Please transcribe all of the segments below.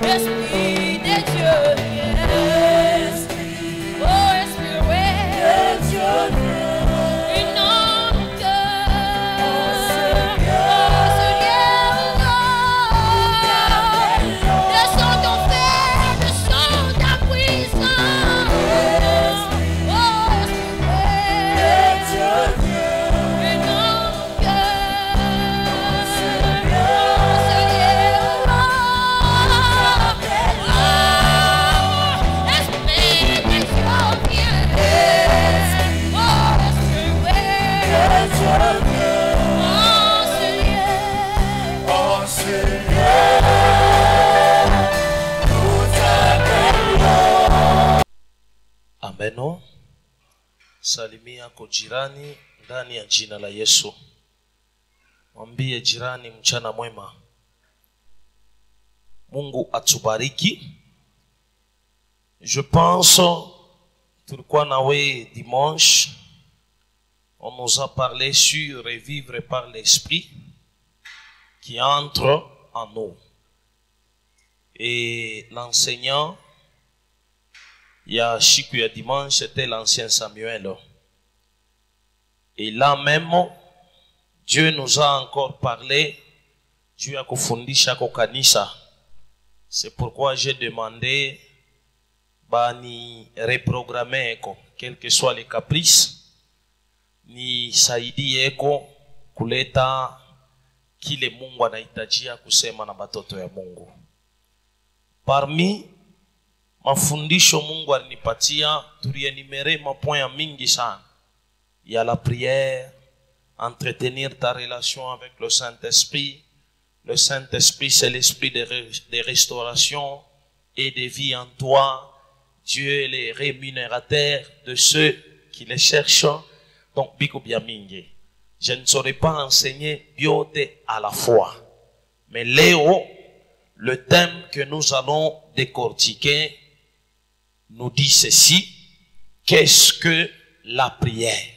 Esprit de Dieu, viens. Oh, Esprit, ouais. Dieu, viens. Inonde nos cœurs. Oh, Seigneur, descends ton feu, descends ta puissance. Oh, Esprit, Dieu, viens. Inonde nos cœurs. Ameno. Salimia kwa jirani ndani ya jina la Yesu. Mwambie jirani mchana mwema. Mungu atubariki. Je pense tulikuwa nawe dimanche, on nous a parlé sur et vivre par l'esprit qui entre en nous. Et l'enseignant il y a siku ya dimanche, c'était l'ancien Samuel. Et là même, Dieu nous a encore parlé. Dieu a kufundisha kwa kanisa. C'est pourquoi j'ai demandé ni reprogrammer quels que soient les caprices, ni saidie eko kuleta kile Mungu anahitajia kusema na batoto ya Mungu. Parmi mafundisho Mungu alinipatia, tulienumere mapoint mingi sana. Il y a la prière, entretenir ta relation avec le Saint-Esprit. Le Saint-Esprit, c'est l'esprit de restauration et de vie en toi. Dieu est le rémunérateur de ceux qui les cherchent. Donc, biko bien mingi. Je ne saurais pas enseigner biote à la fois. Mais Léo, le thème que nous allons décortiquer nous dit ceci. Qu'est-ce que la prière?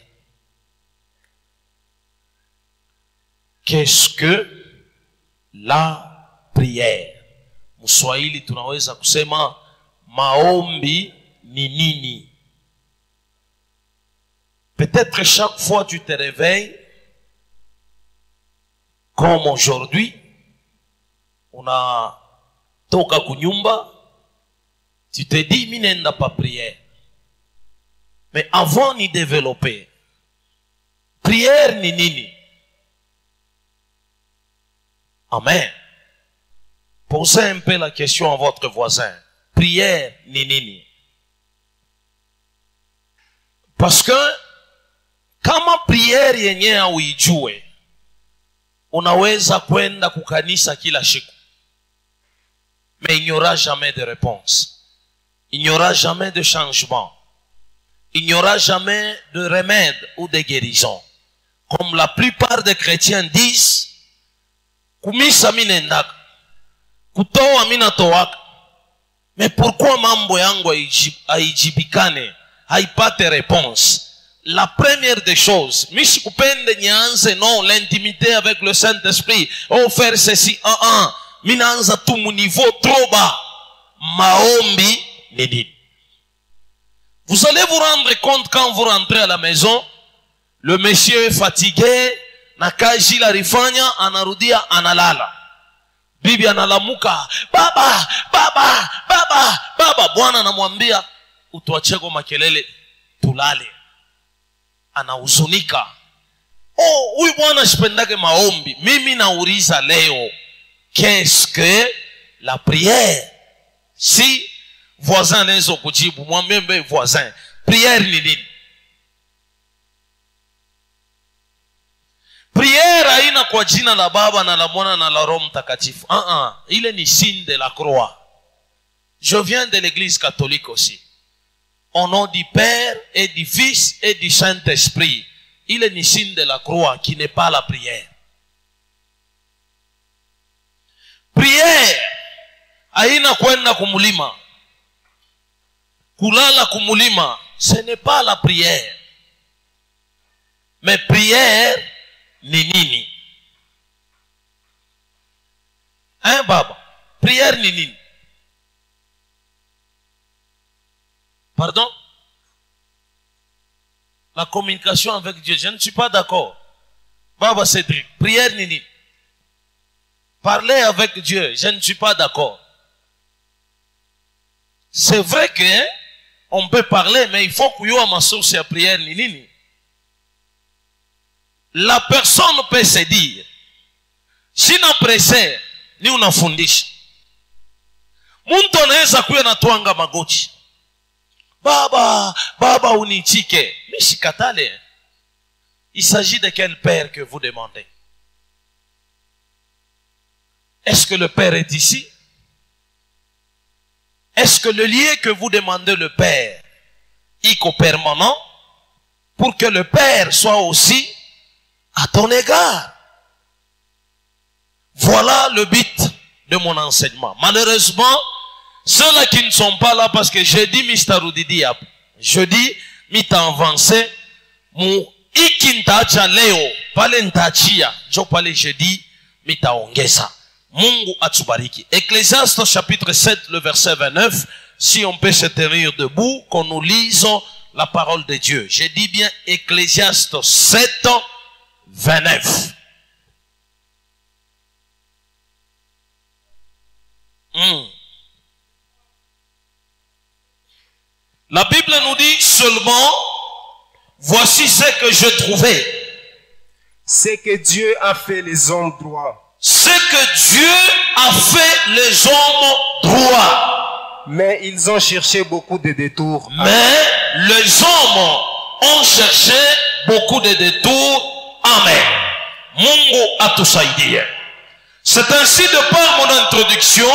Qu'est-ce que la prière? Mswahili tunaweza kusema maombi ni nini? Peut-être chaque fois tu te réveilles comme aujourd'hui, unatoka kunyumba, tu te dis mimi nenda pas prière. Mais avant ni développer, prière ni nini? Amen. Posez un peu la question à votre voisin. Prière ni nini? Parce que kama prière yenye uijue, unaweza kwenda kukanisa kila siku, mais il n'y aura jamais de réponse. Il n'y aura jamais de changement. Il n'y aura jamais de remède ou de guérison. Comme la plupart des chrétiens disent, kumisa minendaka, kutoa minatowaka. Mais pourquoi mambo yangu haijibikane, haipate réponse? La première des choses, mishi kupende nyanze non, l'intimité avec le Saint-Esprit. Oh, faire ceci, minanza tu mu niveau trop bas. Maombi nidi. Vous allez vous rendre compte quand vous rentrez à la maison, le monsieur est fatigué, na kazi la rifanya, anarudia, analala. Bibi analamuka, baba, baba, baba, baba. Bwana anamwambia, utuacheko makelele, tulale. Anahuzunika. Oh, huyu bwana sipendake maombi. Mimi nauliza leo, qu'est-ce que la prière? Si voisin anaweza kujibu, mwambie voisin, prière ni nini? Prière haina kwa jina la Baba na la Mwana na la Roho Mtakatifu. Ile ni signe de la croix. Je viens de l'église catholique aussi. Au nom du Père et du Fils et du Saint-Esprit. Il est le signe de la croix qui n'est pas la prière. Prière haina kwenda kumulima, kulala kumulima, ce n'est pas la prière. Mais prière ni nini? Hein baba? Prière ni nini? Pardon? La communication avec Dieu. Je ne suis pas d'accord. Baba Cédric, prière ni nini? Parler avec Dieu, je ne suis pas d'accord. C'est vrai que on peut parler, mais il faut qu'il y ait ma source à prière ni nini. La personne peut se dire, si na presse ni unafundisha. Muntu anaweza kuwa natwanga magoti. Baba unichike. Mishikatale. Il s'agit de quel père que vous demandez? Est-ce que le père est ici? Est-ce que le lieu que vous demandez le père est permanent pour que le père soit aussi à ton égard? Voilà le but de mon enseignement. Malheureusement, ceux-là qui ne sont pas là parce que jeudi Mr. Rudidi jeudi mita avancé mu ikintaacha leo pale ntaachia njo pale jeudi mitaongeza. Mungu atubariki. Ecclésiaste chapitre 7 le verset 29. Si on peut se tenir debout, qu'on nous lise la parole de Dieu. Je dis bien Ecclésiaste 7 29. La Bible nous dit seulement, voici ce que je trouvais. C'est que Dieu a fait les hommes droits. Ce que Dieu a fait les hommes droits. Mais ils ont cherché beaucoup de détours. Mais les hommes ont cherché beaucoup de détours. Amen. Mungu atusaidie. C'est ainsi de par mon introduction,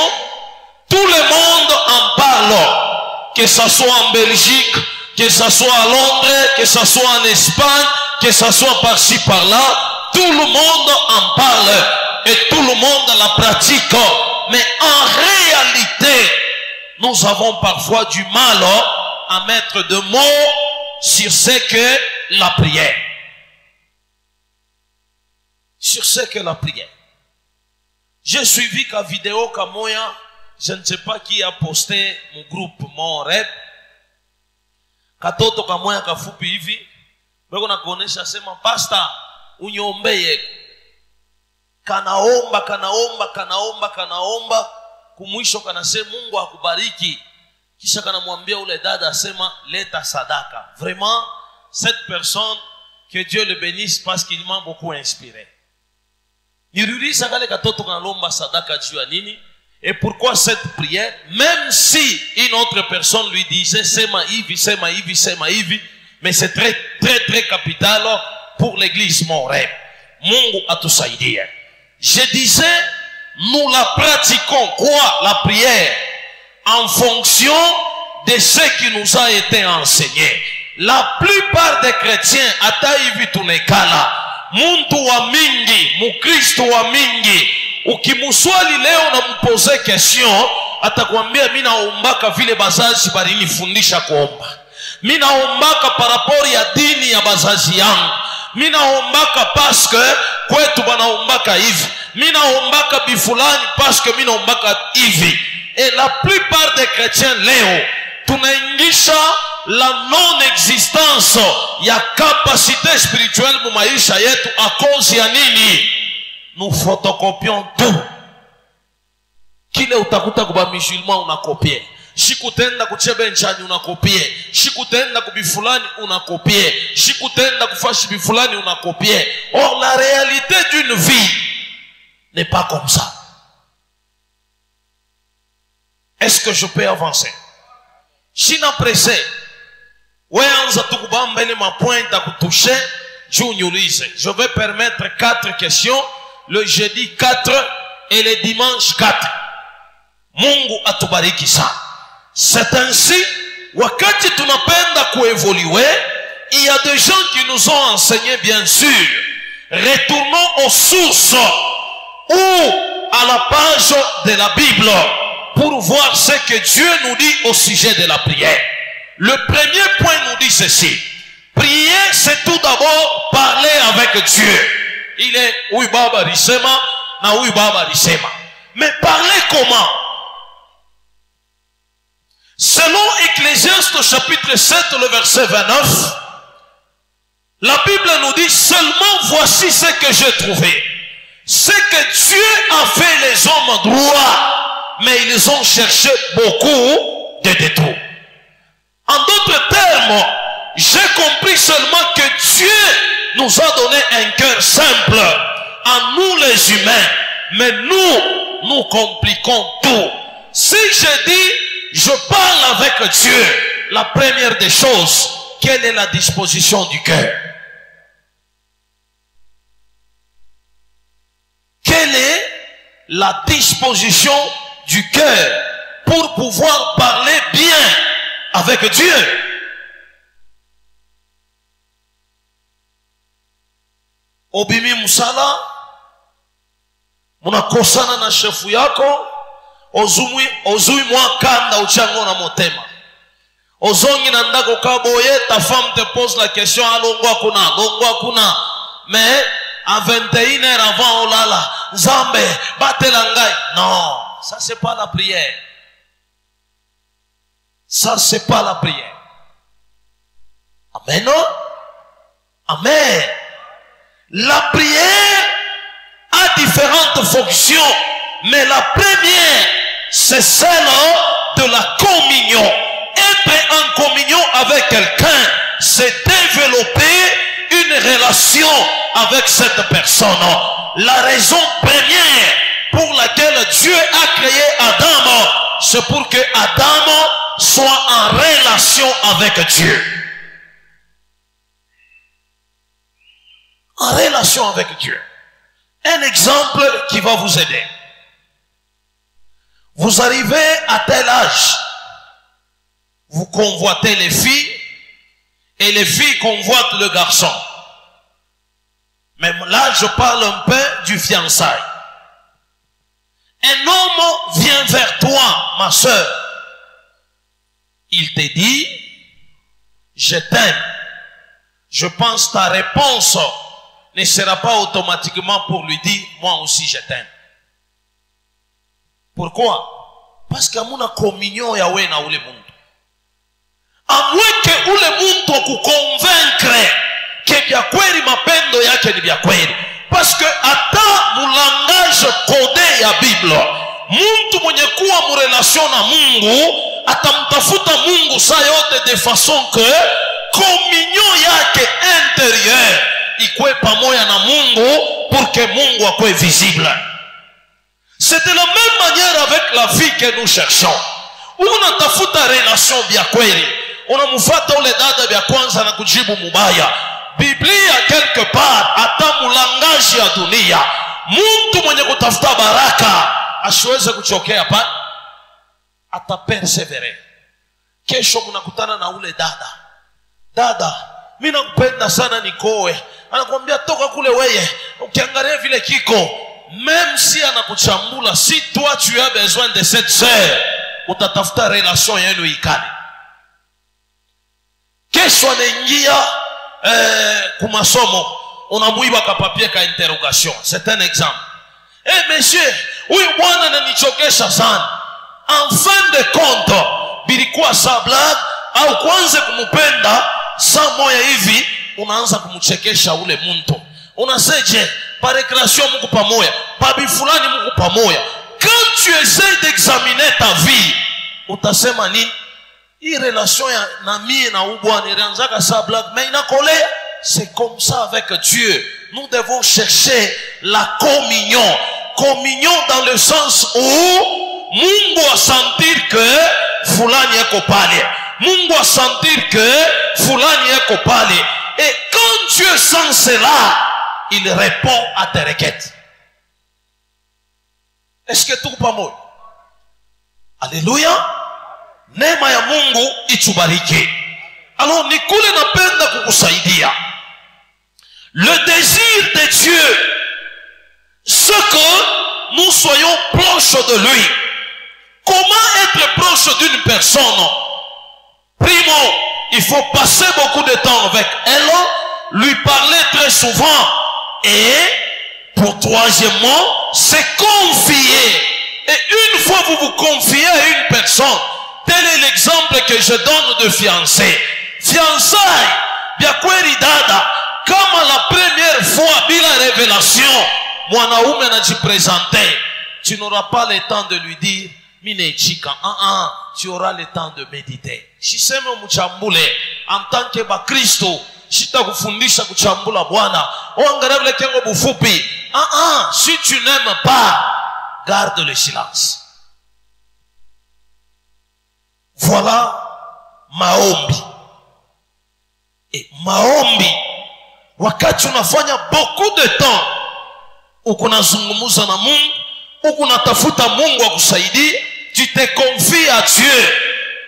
tout le monde en parle. Que ça soit en Belgique, que ça soit à Londres, que ça soit en Espagne, que ça soit par-ci par-là, tout le monde en parle et tout le monde la pratique. Mais en réalité, nous avons parfois du mal à mettre de mots sur ce que la prière. Sur ce que la prière. J'ai suivi qu'à vidéo Kamoya. Je ne sais pas qui a posté mon groupe, mon rep. Katoto kamoya kafupi hivi. Beko na kuonesha sema pasta unyombeye. Kanaomba. Kumwisho kanasema Mungu akubariki. Kisha kanamwambia ule dada asema leta sadaka. Vraiment, cette personne, que Dieu le bénisse parce qu'il m'a beaucoup inspiré. Nirudisha kale katoto kanalomba sadaka juu ya nini? Et pourquoi cette prière? Même si une autre personne lui disait sema hivi, mais c'est très capital pour l'église Morep. Mungu atusaidie. Je disais, nous la pratiquons quoi? La prière en fonction de ce qui nous a été enseigné. La plupart des chrétiens hata hivi tunekala muntu wa mingi, mukristo wa mingi, ukimuswali leo na mpose question, atakwambia mimi naombaka vile bazazi balinifundisha kuomba. Mimi naombaka parapori ya dini ya bazazi yangu. Mimi naombaka parce que kwetu banaombaka hivi. Mimi naombaka bifulani parce que mimi naombaka hivi. Et la plupart des chrétiens leo tunaingisha la non-existence ya capacité spirituelle mu maisha yetu à cause ya nini? Nous photocopions tout. Kile utakuta kuba musulman unakopie. Shikutenda kuchebe nchani unakopie. Shikutenda kubifulani unakopie. Shikutenda kufashi bifulani unakopie. Or la réalité d'une vie n'est pas comme ça. Est-ce que je peux avancer? Shina pressé. Weanza tukubamba ile mapointe à kutoucher. Je vais permettre 4 questions. Le jeudi 4 et le dimanche 4. Mungu atubariki sana. C'est ainsi, wakati tunapenda kuévoluer, il y a des gens qui nous ont enseigné bien sûr. Retournons aux sources ou à la page de la Bible pour voir ce que Dieu nous dit au sujet de la prière. Le premier point nous dit ceci. Prier, c'est tout d'abord parler avec Dieu. Il est oui baba risema na oui baba risema. Mais parler comment? Ecclésiaste chapitre 7, le verset 29, la Bible nous dit seulement voici ce que j'ai trouvé. C'est que Dieu a fait les hommes droits, mais ils ont cherché beaucoup de détours. En d'autres termes, j'ai compris seulement que Dieu nous a donné un cœur simple à nous les humains, mais nous compliquons tout. Si je dis je parle avec Dieu, la première des choses, quelle est la disposition du cœur? Quelle est la disposition du cœur pour pouvoir parler bien avec Dieu? Obimi musala, munakosana na shefu yako, ozui mwa kanda uchango na motema. Ozongi na ndako kaboye, ta femme te pose la question, alongwa kuna, mais à 21h avant olala, Zambé, batelangai. Non, ça c'est pas la prière. Ça c'est pas la prière. Amen, non? Amen. La prière a différentes fonctions, mais la première, c'est celle de la communion. Être en communion avec quelqu'un, c'est développer une relation avec cette personne. La raison première pour laquelle Dieu a créé Adam, c'est pour que Adam soit en relation avec Dieu. En relation avec Dieu. Un exemple qui va vous aider. Vous arrivez à tel âge, vous convoitez les filles, et les filles convoitent le garçon. Mais là, je parle un peu du fiançailles. Un homme vient vers toi, ma soeur. Il te dit, je t'aime. Je pense ta réponse ne sera pas automatiquement pour lui dire, moi aussi je t'aime. Pourquoi? Parce qu'il y a une communion Yahweh na ule muntu. À moins que ule muntu kukonvaincre que vya kweli mapendo yake ni vya kweli. Parce que hata mu langage codé ya Bible, muntu mwenye kuwa mu relation na Mungu atamtafuta Mungu saa yote de façon que communion yake intérieure ikwe pamoja na Mungu pour que Mungu akwe visible. C'est de la même manière avec la fille que nous cherchons. Unatafuta relation vya kweli, unamfuata ule dada vya kwanza na kujibu mubaya. Biblia quelque part hata mulangaji ya dunia, mtu mwenye kutafuta baraka asiweze kuchokea pa, atapersevere. Kesho mnakutana na ule dada, mimi nakupenda sana nikoe. Anakuambia toka kule weye, ukiangalia vile kiko, même si anakuchambula, si toi tu as besoin de cette sœur, utatafuta relation yenu ikale. Kesho anaingia kumasomo, unamuiba kapapie ka interrogation. C'est un exemple. Monsieur, huyu bwana ananichokesha sana. En fin de compte, bilikuwa sa blague au kwanza kumupenda saa moja hivi unaanza kumchekesha ule muntu. Unaseje par récréation Mungu pamoja, pabi fulani Mungu pamoja. Quand tu essaies d'examiner ta vie, utasema nini? Hii relation ya na mie na ubwana ilianzaka sa blague, mais inakolea. C'est comme ça avec Dieu. Nous devons chercher la communion. Communion dans le sens où Mungu a sentir que fulani yako pale. Mungu a sentir que fulani yako pale. Et quand Dieu sent cela, il répond à tes requêtes. Est-ce que tout pas moi? Alléluia. Neema ya Mungu itubariki. Alors nikule napenda kukusaidia. Le désir de Dieu, c'est que nous soyons proches de lui. Comment être proche d'une personne? Primo, il faut passer beaucoup de temps avec elle, lui parler très souvent. Et pour troisièmement, c'est confier. Et une fois que vous vous confiez à une personne, tel est l'exemple que je donne de fiancé. Fiançailles, bien kweli dada, kama la première fois bila révélation, mwanaume anajipresenter, tu n'auras pas le temps de lui dire mine chika. Tu auras le temps de méditer. Siseme mchambule en tant que ba Kristo, sitakufundisha kuchambula Bwana. Oangalia vile kengo bufupi. Si tu n'aimes pas, garde le silence. Voilà maombi. Et maombi, wakati unafanya beaucoup de temps, ukunazungumuza na Mungu, ukunatafuta Mungu akusaidie, tu te confies à Dieu,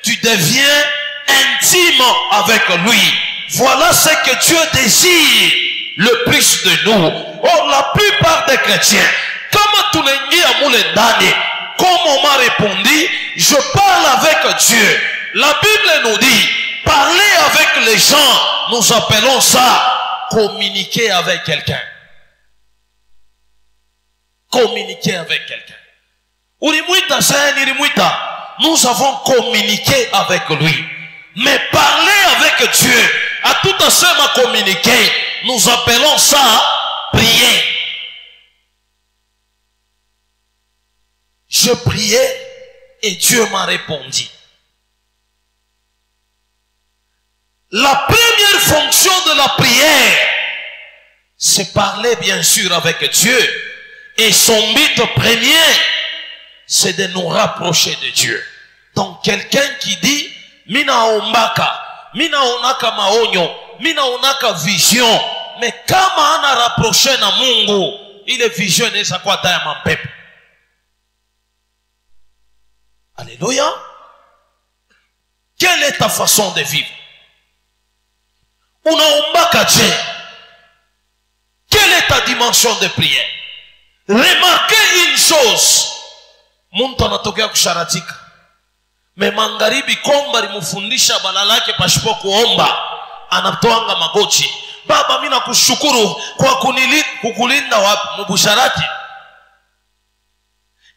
tu deviens intime avec lui. Voilà ce que Dieu désire le plus de nous. Or, la plupart des chrétiens, comme tunaingia mule ndani, comme on m'a répondu, je parle avec Dieu. La Bible nous dit, parler avec les gens, nous appelons ça communiquer avec quelqu'un. Communiquer avec quelqu'un. Nous avons communiqué avec lui. Mais parler avec Dieu, à tout à fait communiquer, nous appelons ça prier. Je priais et Dieu m'a répondu. La première fonction de la prière, c'est parler bien sûr avec Dieu. Et son but premier, c'est de nous rapprocher de Dieu. Donc quelqu'un qui dit, mina ombaka, mina onaka maonyo, mina onaka vision, mais kama ana rapproché na Mungu, ile vision inaweza kuwa hata ya mapepo. Alléluia. Quelle est ta façon de vivre? Unaombaka je? Quelle est ta dimension de prière? Remarquez une chose. Muntu anatokea kusharatika. Me magharibi komba limufundisha balala yake pasipo kuomba. Anatoanga magoti. Baba mimi nakushukuru kwa kukulinda wapi mubusharati.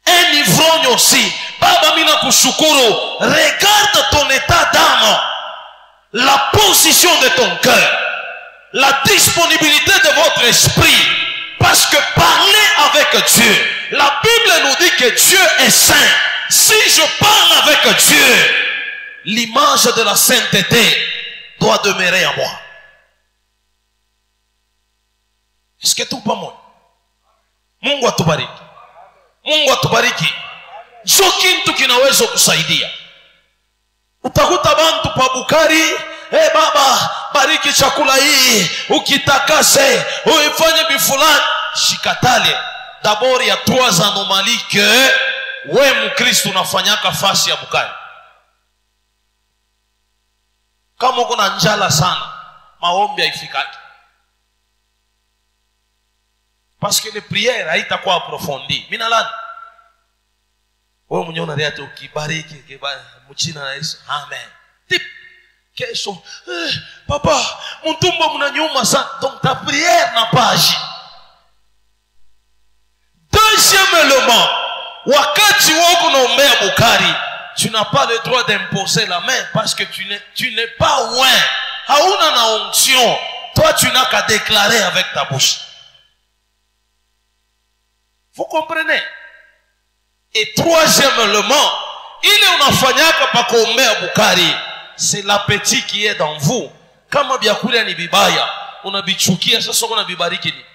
Un ivrogne aussi. Baba mimi nakushukuru. Regarde ton état d'âme. La position de ton cœur. La disponibilité de votre esprit. Parce que parler avec Dieu, la Bible nous dit que Dieu est saint. Si je parle avec Dieu, l'image de la sainteté doit demeurer en moi. Est-ce que tout pas moi? Mungu atubariki. Mungu atubariki. Sio kitu kinaweza kusaidia. Utakuta bantu pa Bukari, baba, bariki chakula hii, ukitakase, uifanye bifulani. Shikatale. D'abord, il y a 3 anomalies que we mkristo unafanyaka fasi ya Bukari. Kama uko na njala sana, maombi haifikaki. Parce que les prières haitakuwa approfondies. Minalani. Wewe mwenyewe unariati ukibariki mchina na Yesu. Amen. Tip. Kesho, papa, mtumbo mnanyuma sana. Donc ta prière n'a pas agi. Deuxième élément, wakati wako unaombea Bukari, tu n'as pas le droit d'imposer la main parce que tu n'es pas loin. Hauna na onction. Toi tu n'as qu'à déclarer avec ta bouche. Vous comprenez? Et troisième élément, il est unafanyaka pa kuombea Bukari, c'est l'appétit qui est dans vous. Kama byakula ni bibaya, unabichukia sasa uko unabibariki ni.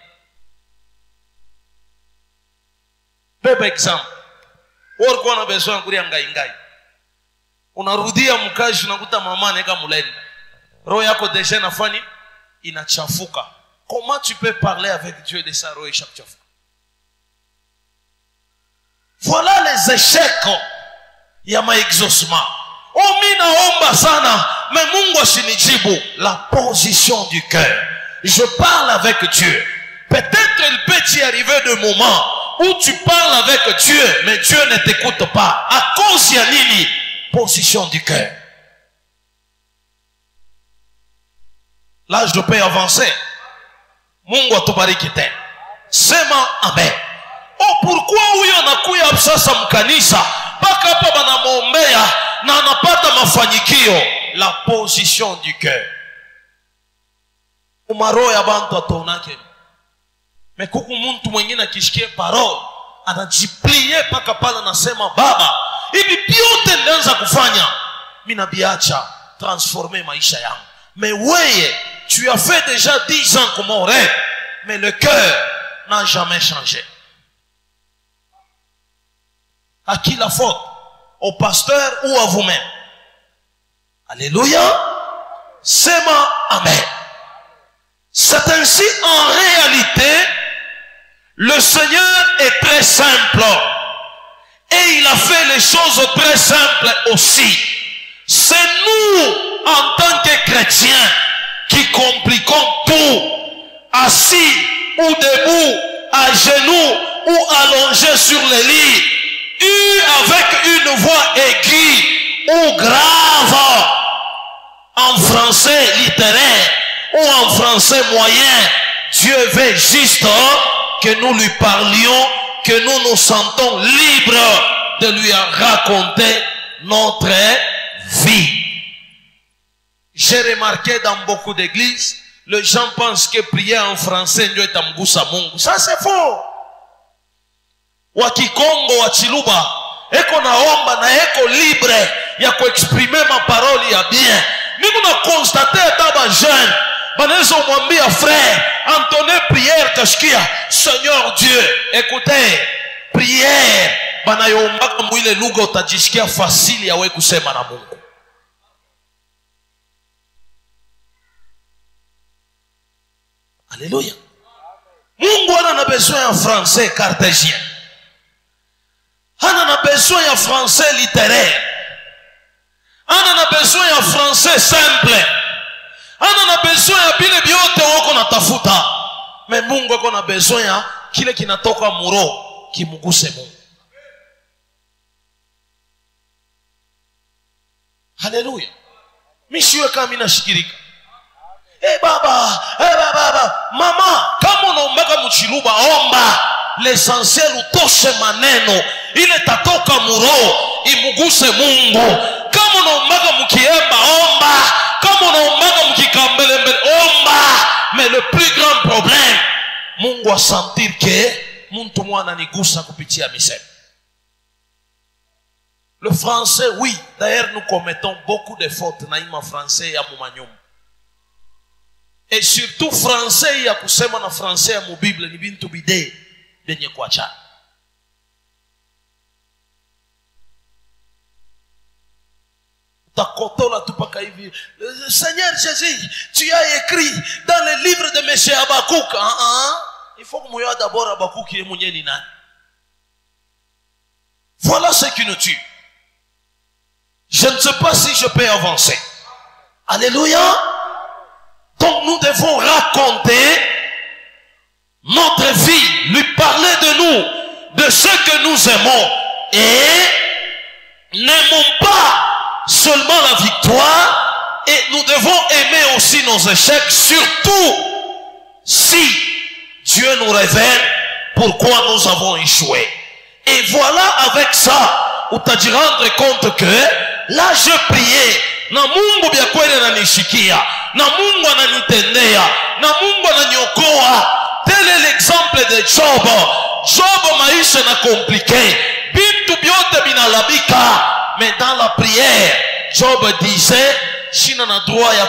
Bebe exemple. Walikuwa na besoin kulia ngai. Unarudia mkazi unakuta mama aneka muleni. Roho yako deja nafani inachafuka. Comment tu peux parler avec Dieu de sa roho ishachafuka? Voilà les échecs ya maexaucement. Oh mina omba sana, mais Mungu asinijibu. La position du cœur. Je parle avec Dieu. Peut-être il peut y arriver de moments où tu parles avec Dieu, mais Dieu ne t'écoute pas. À cause de nini? Position du cœur. Là, je peux avancer. Mungu atubariki tena. Sema amen. Oh, pourquoi huyo anakuya sasa mkanisa mpaka hapa banamuombea na anapata mafanikio, la position du cœur. Umaro ya bantu atonake. Mais kuku muntu mwingine akishikia parole, anajiplie paka pala nasema baba, hivi vyote nilianza kufanya, mimi nabiacha transformer maisha yangu. Mais weye, tu as fait déjà 10 ans comme on rêve, mais le cœur n'a jamais changé. À qui la faute? Au pasteur ou à vous-même? Alléluia. Sema amen. C'est ainsi en réalité, le Seigneur est très simple. Et il a fait les choses très simples aussi. C'est nous, en tant que chrétiens, qui compliquons tout. Assis ou debout, à genoux ou allongés sur le lit, avec une voix aiguë ou grave, en français littéraire ou en français moyen. Dieu veut juste que nous lui parlions, que nous nous sentons libres de lui raconter notre vie. J'ai remarqué dans beaucoup d'églises, les gens pensent que prier en français ndio itamgusa Mungu. Ça c'est faux. Wakikongo, wachiluba, eko naomba na eko libre ya kuexprimer ma parole ya bien. Niko na constate hata jeune banaweza umwambia frère, entonnez prière kashikia, Seigneur Dieu, écoutez, prière banayoomba mwile lugha utajisikia fasili ya wewe kusema na Mungu. Alléluia. Mungu ana besoin en français cartésien. Ana besoin en français littéraire. Ana besoin en français simple. Ana besoin ya bile biote wako natafuta. Mais Mungu ako na besoin ya kile kinatoka muro kimuguse Mungu. Haleluya. Misiwe kama mimi nashikirika. Baba, mama, kama unaombaka mchiluba omba. L'essentiel utoshe maneno ile tatoka muro imuguse Mungu. Kama unaombaka mkiemba omba, kama unaombaka mkikambele mbele omba. Mais le plus grand problème, Mungu a sentir que muntu mwana nigusa kupitia misemo. Le français, oui, d'ailleurs nous commettons beaucoup de fautes naima français ya mumanyum. Et surtout français ya kusema na français ya mu Bible ni bintu bide benye kuacha. Takotola tupaka hivi. Seigneur Jésus, tu as écrit dans le livre de M. Habakkuk. Il faut que moi d'abord Habakkuk est mouillé ni nani. Voilà ce qui nous tue. Je ne sais pas si je peux avancer. Alléluia. Donc nous devons raconter notre vie, lui parler de nous, de ce que nous aimons. Et n'aimons pas seulement la victoire, et nous devons aimer aussi nos échecs, surtout si Dieu nous révèle pourquoi nous avons échoué. Et voilà, avec ça, où tu as dû rendre compte que là je priais, na Mungu bya kweli ananishikia, na Mungu ananitendea, na Mungu ananiokoa. Tel est l'exemple de Job. Job maisha na compliqué, bintu byote binalabika, mais dans la prière Job disait, sina na droit ya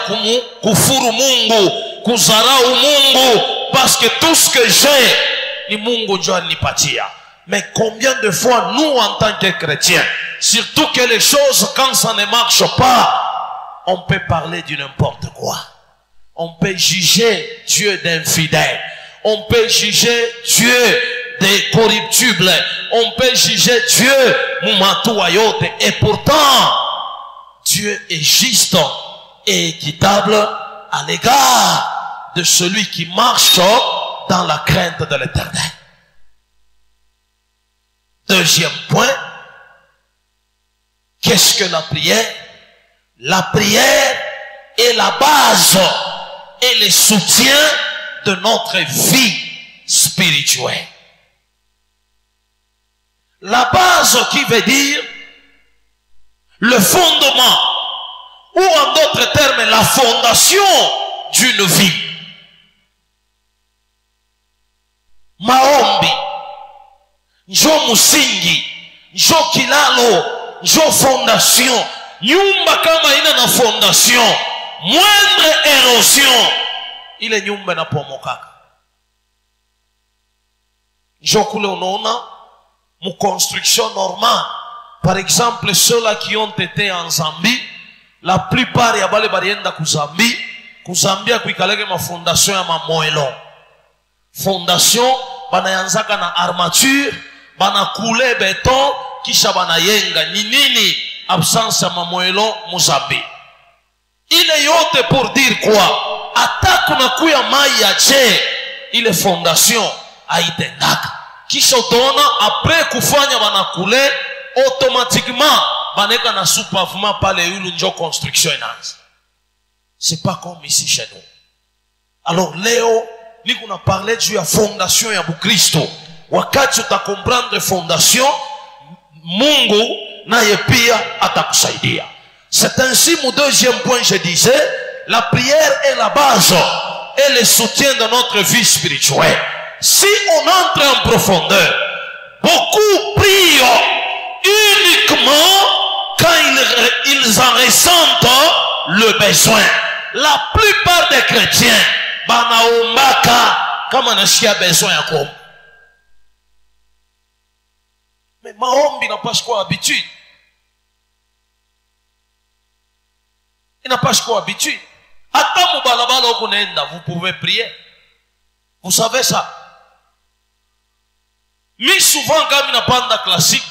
kufuru Mungu, kuzarau Mungu, parce que tout ce que j'ai ni Mungu ndio anipatia. Mais combien de fois nous en tant que chrétiens, surtout que les choses quand ça ne marche pas, on peut parler de n'importe quoi. On peut juger Dieu d'infidèle. On peut juger Dieu de corruptible. On peut juger Dieu mumatu ayote. Et pourtant, Dieu est juste et équitable à l'égard de celui qui marche dans la crainte de l'Éternel. Deuxième point, qu'est-ce que la prière? La prière est la base et le soutien de notre vie spirituelle. La base qui veut dire Le fondement, ou en d'autres termes, la fondation d'une vie. Maombi, njo musingi, njo kilalo, njo fondation. Nyumba kama ina na fondation, moindre érosion, ile nyumba inapomokaka. Njo kule unaona, mu construction normale. Par exemple, ceux-là qui ont été en Zambie, la plupart ya bale balienda kuzambia kuikaleke ma fondation ya mamoelo. Fondation, banayanzaka na armature, bana coule beton, kisha banayenga. Ni nini absence ya mamoelo Mozambi? Ile yote pour dire quoi? Ata kuna kuya mai ya je, ile fondation haitendaka. Kisha utaona après kufanya bana coule, automatiquement baneka na sous-pavement pale yulu njo construction inaanza. C'est pas comme ici chez nous. Alors leo ni kuna parler juu ya fondation ya Bukristo. Wakati utakomprendre fondation, Mungu naye pia atakusaidia. C'est ainsi mon deuxième point, je disais, la prière est la base et le soutien de notre vie spirituelle. Si on entre en profondeur, beaucoup prient uniquement quand ils en ressentent le besoin. La plupart des chrétiens, banaombaka kama nasikia besoin ya kuomba. Mais maombi n'a pas quoi habitude. Il n'a pas quoi habitude. Ata mubalabala okunaenda, vous pouvez prier. Vous savez ça? Mi souvent kama napanda classique,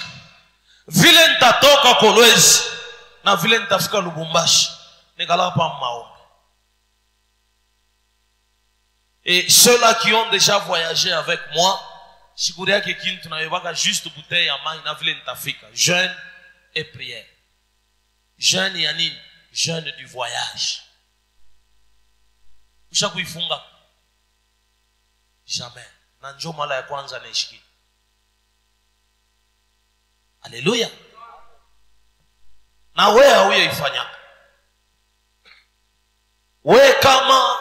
vile nitatoka Kolwezi na vile nitafika Lubumbashi, nikala pa maombi. Et ceux-là qui ont déjà voyagé avec moi, sikuria ke kintu na yobaka juste bouteille ya mai na vile nitafika. Jeûne et prière. Jeûne ya nini? Jeûne du voyage. Usha kuifunga? Jamais. Na njo mala ya kwanza naishiki. Alléluia. Na wewe hauye ifanya. Wewe kama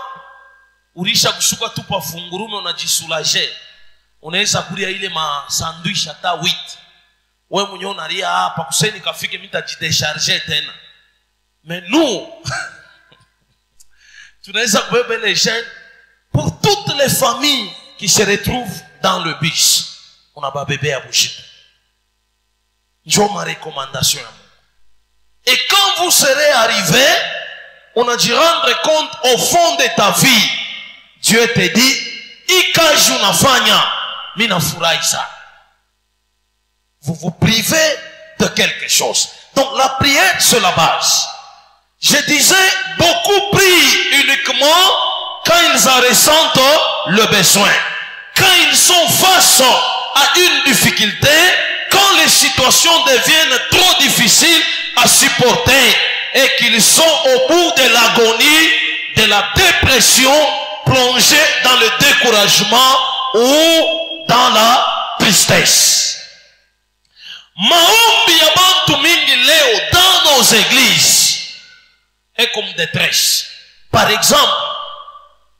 ulisha kushuka tu pa fungurume unajisulaje, unaweza kulia ile ma sandwich hata 8. Wewe mwenyewe unalia hapa kuseni kafike mitajidecharger tena. Mais nous tunaweza kubeba les jeunes pour toutes les familles qui se retrouvent dans le bus. On a pas bébé à boucher. J'ai ma recommandation. Et quand vous serez arrivé, on a dû rendre compte au fond de ta vie. Dieu te dit, ikaji unafanya, mina furahi sana. Vous vous privez de quelque chose. Donc la prière, c'est la base. Je disais, beaucoup prient uniquement quand ils en ressentent le besoin. Quand ils sont face à une difficulté, quand les situations deviennent trop difficiles à supporter et qu'ils sont au bout de l'agonie, de la dépression, plongés dans le découragement ou dans la tristesse. Maombi ya bantu mingi leo dans nos églises est comme détresse. Par exemple,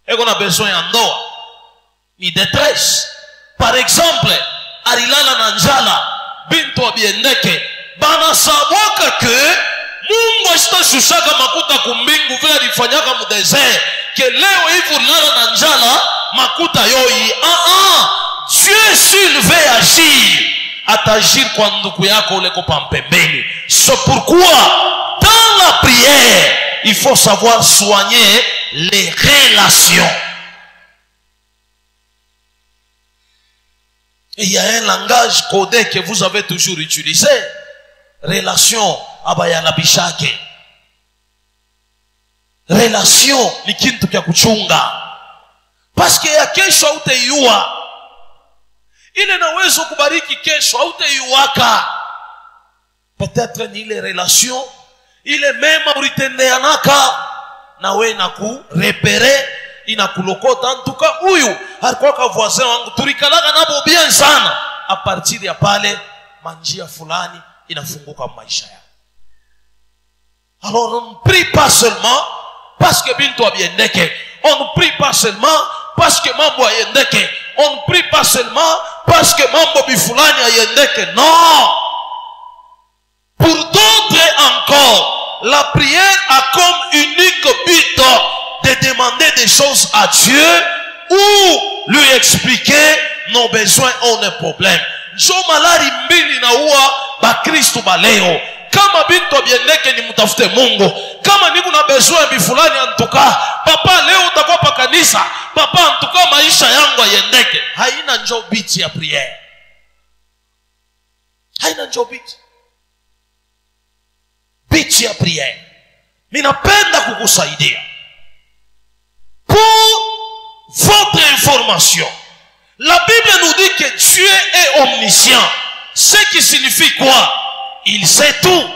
et qu'on a besoin en ndoa, ni détresse. Par exemple, arilala na njala, bintu abiendeke, bana sabwaka ke Mungu asitashushaka makuta kumbingu vile alifanyaka mu desert, ke leo hivi lala na njala makuta yoi. Dieu s'il veut agir, atagir kwa ndugu yako uleko pampembeni. C'est pourquoi dans la prière il faut savoir soigner les relations. Et il y a un langage codé que vous avez toujours utilisé. Relation abayalabishake. Relation ni kintu kya kuchunga. Parce que ya kesho hautaiua. Ile naweza kubariki kesho hautaiuaka. Peut-être ni ile relation ile mema ulitendeanaka na we inakurepere, inakulokota. En tout cas huyu alikuwa ka voisin wangu, tulikalaka nabo bien sana. A partir ya pale manjia fulani inafunguka maisha yao. Alors on ne prie pas seulement parce que bintu abiendeke. On ne prie pas seulement parce que mambo ayendeke. On ne prie pas seulement parce que mambo bifulani ayendeke. Non. Pour d'autres encore, la prière a comme unique but de demander des choses à Dieu ou lui expliquer nos besoins ou nos problèmes. Jo malari mbili na uwa ba Kristo baleo. Kama bintu abiendeke ni mutafute Mungu. Kama niku na besoin bifulani antuka, papa leo utakuwa pa kanisa, papa antuka maisha yangu ayendeke. Haina njo biti ya prière. Haina njo biti. Biti ya prière. Minapenda kukusaidia. Pour votre information, la Bible nous dit que Dieu est omniscient. Ce qui signifie quoi? Il sait tout.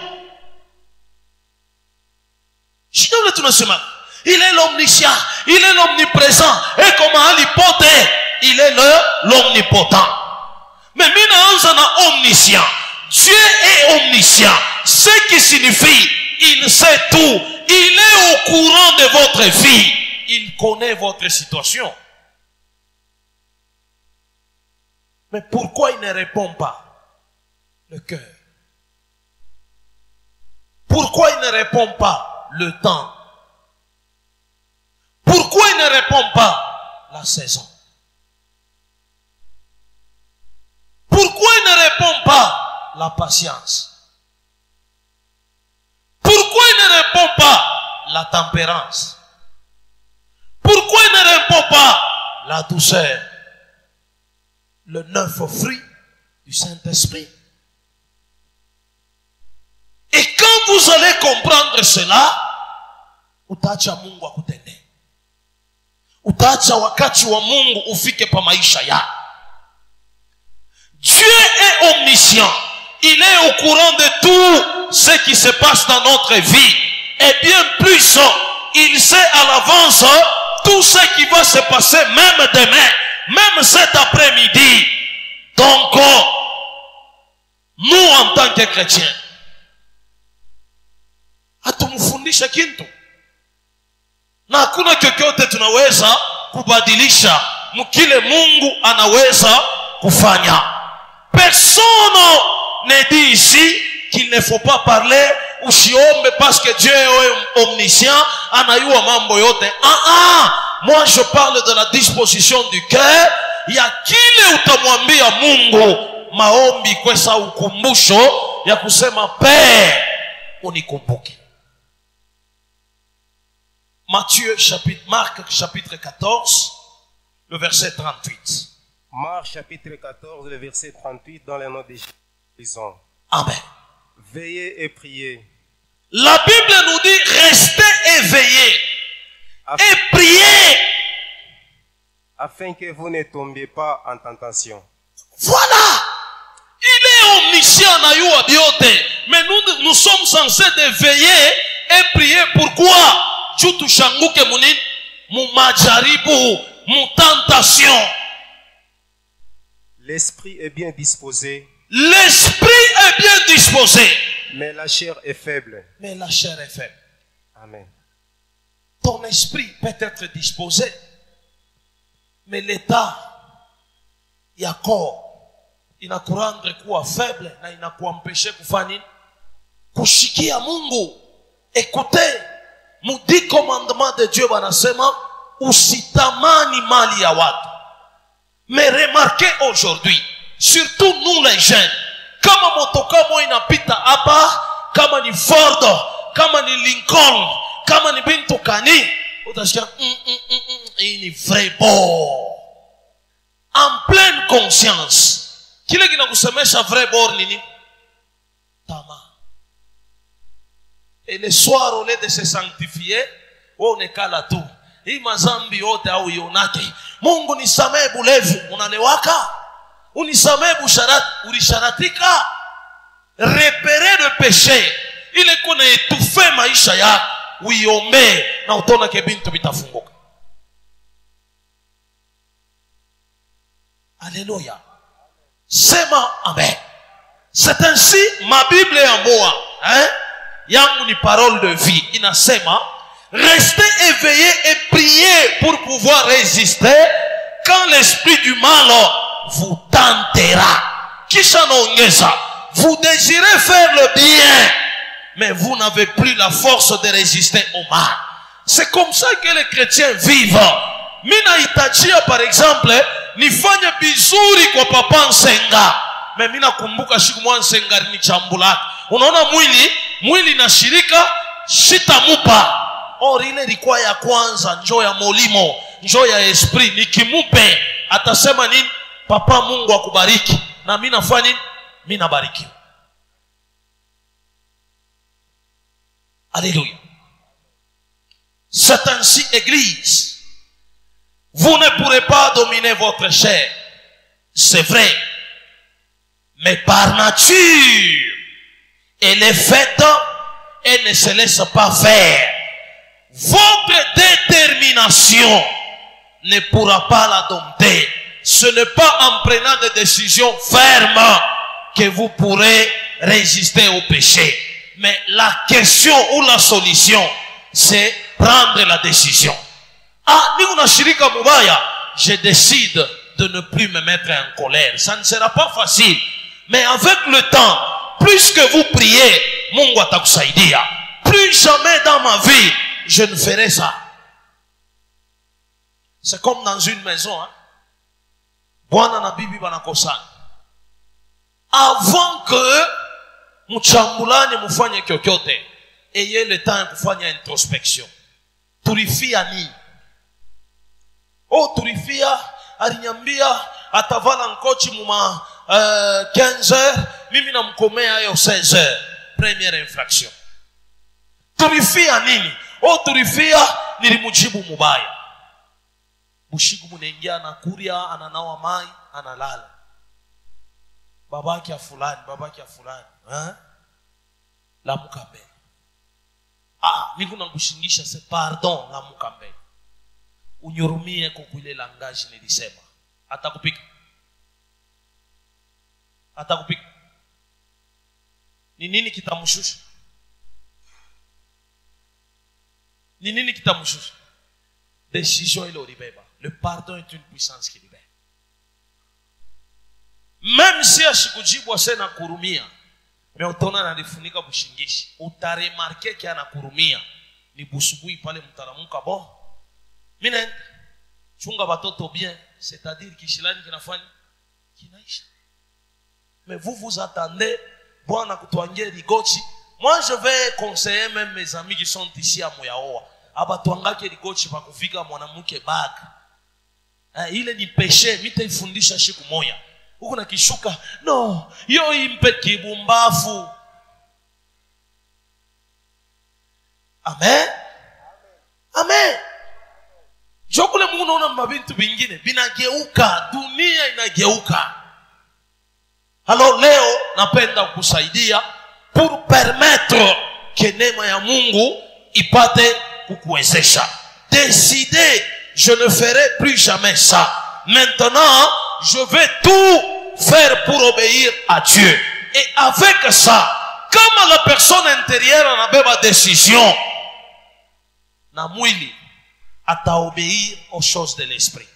Il est l'omniscient, il est l'omniprésent. Et comme alipote, il est l'omnipotent. Mais mina na omniscient. Dieu est omniscient. Ce qui signifie, il sait tout. Il est au courant de votre vie. Il connaît votre situation. Mais pourquoi il ne répond pas? Le cœur. Pourquoi il ne répond pas? Le temps. Pourquoi il ne répond pas? La saison. Pourquoi il ne répond pas? La patience. Pourquoi il ne répond pas? La tempérance. Pourquoi il ne répond pas? La douceur. Le 9 fruit du Saint-Esprit. Et quand vous allez comprendre cela, utaacha Mungu akutende. Utaacha wakati wa Mungu ufike pa maisha ya. Dieu est omniscient. Il est au courant de tout ce qui se passe dans notre vie. Et bien plus, il sait à l'avance tout ce qui va se passer même demain, même cet après-midi. Donc, nous en tant que chrétiens, hatumfundisha kintu. Na hakuna chochote tunaweza kubadilisha mkile Mungu anaweza kufanya. Personne ne dit ici qu'il ne faut pas parler usiombe parce que Dieu est omniscient, anayua mambo yote. Moi je parle de la disposition du cœur. Ya kile utamwambia Mungu maombi kwesa ukumbusho ya kusema Père unikumbuke. Marc chapitre 14, le verset 38. Marc chapitre 14, le verset 38, dans le nom de Jésus. Amen. Veillez et priez. La Bible nous dit restez éveillés et priez. Afin que vous ne tombiez pas en tentation. Voilà. Il est omniscient na yua biote. Mais nous sommes censés de veiller et prier. Pourquoi? Chutu shanguke munin mumajaribu mutentation. L'esprit est bien disposé. L'esprit est bien disposé. Mais la chair est faible. Mais la chair est faible. Amen. Ton esprit peut être disposé. Mais l'état yako inakurendre kuwa faible na inakuampeshe kufanya kushikia Mungu. Écoutez, nous dit commandement de Dieu banasema usitamani mali ya watu. Mais remarquez aujourd'hui, surtout nous les jeunes, kama motoka mo inapita hapa, kama ni Ford, kama ni Lincoln, kama ni bintu kani, utasikia hii ni vrai bord. En pleine conscience. Kile kinakusemesha vrai bord nini? Tama. Et le soir, au lieu de se sanctifier, on est kala tu. Hii mazambi yote au yonake. Mungu nisamee bulevu, unanewaka. Unisamee busharati, ulisharatika. Repérer le péché. Ile kuna etufe maisha yako, uiombe na utaona ke bintu bitafunguka. Alléluia. Sema amen. C'est ainsi ma Bible est en moi. Hein? yangu ni parole de vie. Inasema, restez éveillés et priez pour pouvoir résister quand l'esprit du mal vous tentera. Kisha naongeza, vous désirez faire le bien, mais vous n'avez plus la force de résister au mal. C'est comme ça que les chrétiens vivent. Mina itajia par exemple, nifanye bizuri kwa papa Nsenga. Mais mina kumbuka siku mwa Nsenga ni chambula. Unaona mwili na shirika shitamupa. Or ile ilikuwa ya kwanza, njoo ya molimo, njoo ya esprit. Nikimupe atasema nini? Papa Mungu akubariki. Na mimi nafanya nini? Mimi nabarikiwa. Alléluia. C'est ainsi, Église. Vous ne pourrez pas dominer votre chair. C'est vrai. Mais par nature, elle est faite et ne se laisse pas faire. Votre détermination ne pourra pas la dompter. Ce n'est pas en prenant des décisions fermes que vous pourrez résister au péché. Mais la question ou la solution, c'est prendre la décision. Ah, niko shirika mubaya, je décide de ne plus me mettre en colère. Ça ne sera pas facile. Mais avec le temps, plus que vous priez, Mungu atakusaidia. Plus jamais dans ma vie, je ne ferai ça. C'est comme dans une maison. Hein? Bwana na bibi banakosana. Avant que mchambulane mufanye kyokyote, ayez le temps de kufanya introspection. Tulifia nini? Oh, tulifia alinyambia atavala nkochi muma 15 heures, mimi namkomea yo 16 heures. Première infraction. Tulifia nini? Oh, tulifia nilimujibu mubaya. Bushiku munaingia na kuria, ananawa mai, analala. Babaki ya fulani. La mukambe. Ah, niko nakushingisha se pardon la mukambe. Unyurumie kwa ile langage nilisema. Atakupika. Ni nini kitamshusha? Décision ile ulibeba. Le pardon est une puissance qui libère. Même si ashikujibu asena kurumia, mais utona nalifunika bushingishi, utaremarke kia anakurumia ni busubui pale mtaramuka bon. Mine chunga batoto bien, c'est-à-dire kishilani kinafanya kinaisha. Mais vous attendez Bwana kutuangie rigochi. Moi je vais conseiller même mes amis qui sont ici à Moyaoa. Abatuangake rigochi pa kufika mwanamke bag. Ile ni péché, mitaifundisha siku moja. Huko na kishuka, no, yo impe kibumbafu. Amen. Jokule Mungu naona mabintu bingine binageuka, dunia inageuka. Alors leo napenda kukusaidia pour permettre que neema ya Mungu ipate kukuwezesha. Décidez, je ne ferai plus jamais ça. Maintenant, je vais tout faire pour obéir à Dieu. Et avec ça, comme la personne intérieure en a décision, na mwili ata obéir aux choses de l'esprit.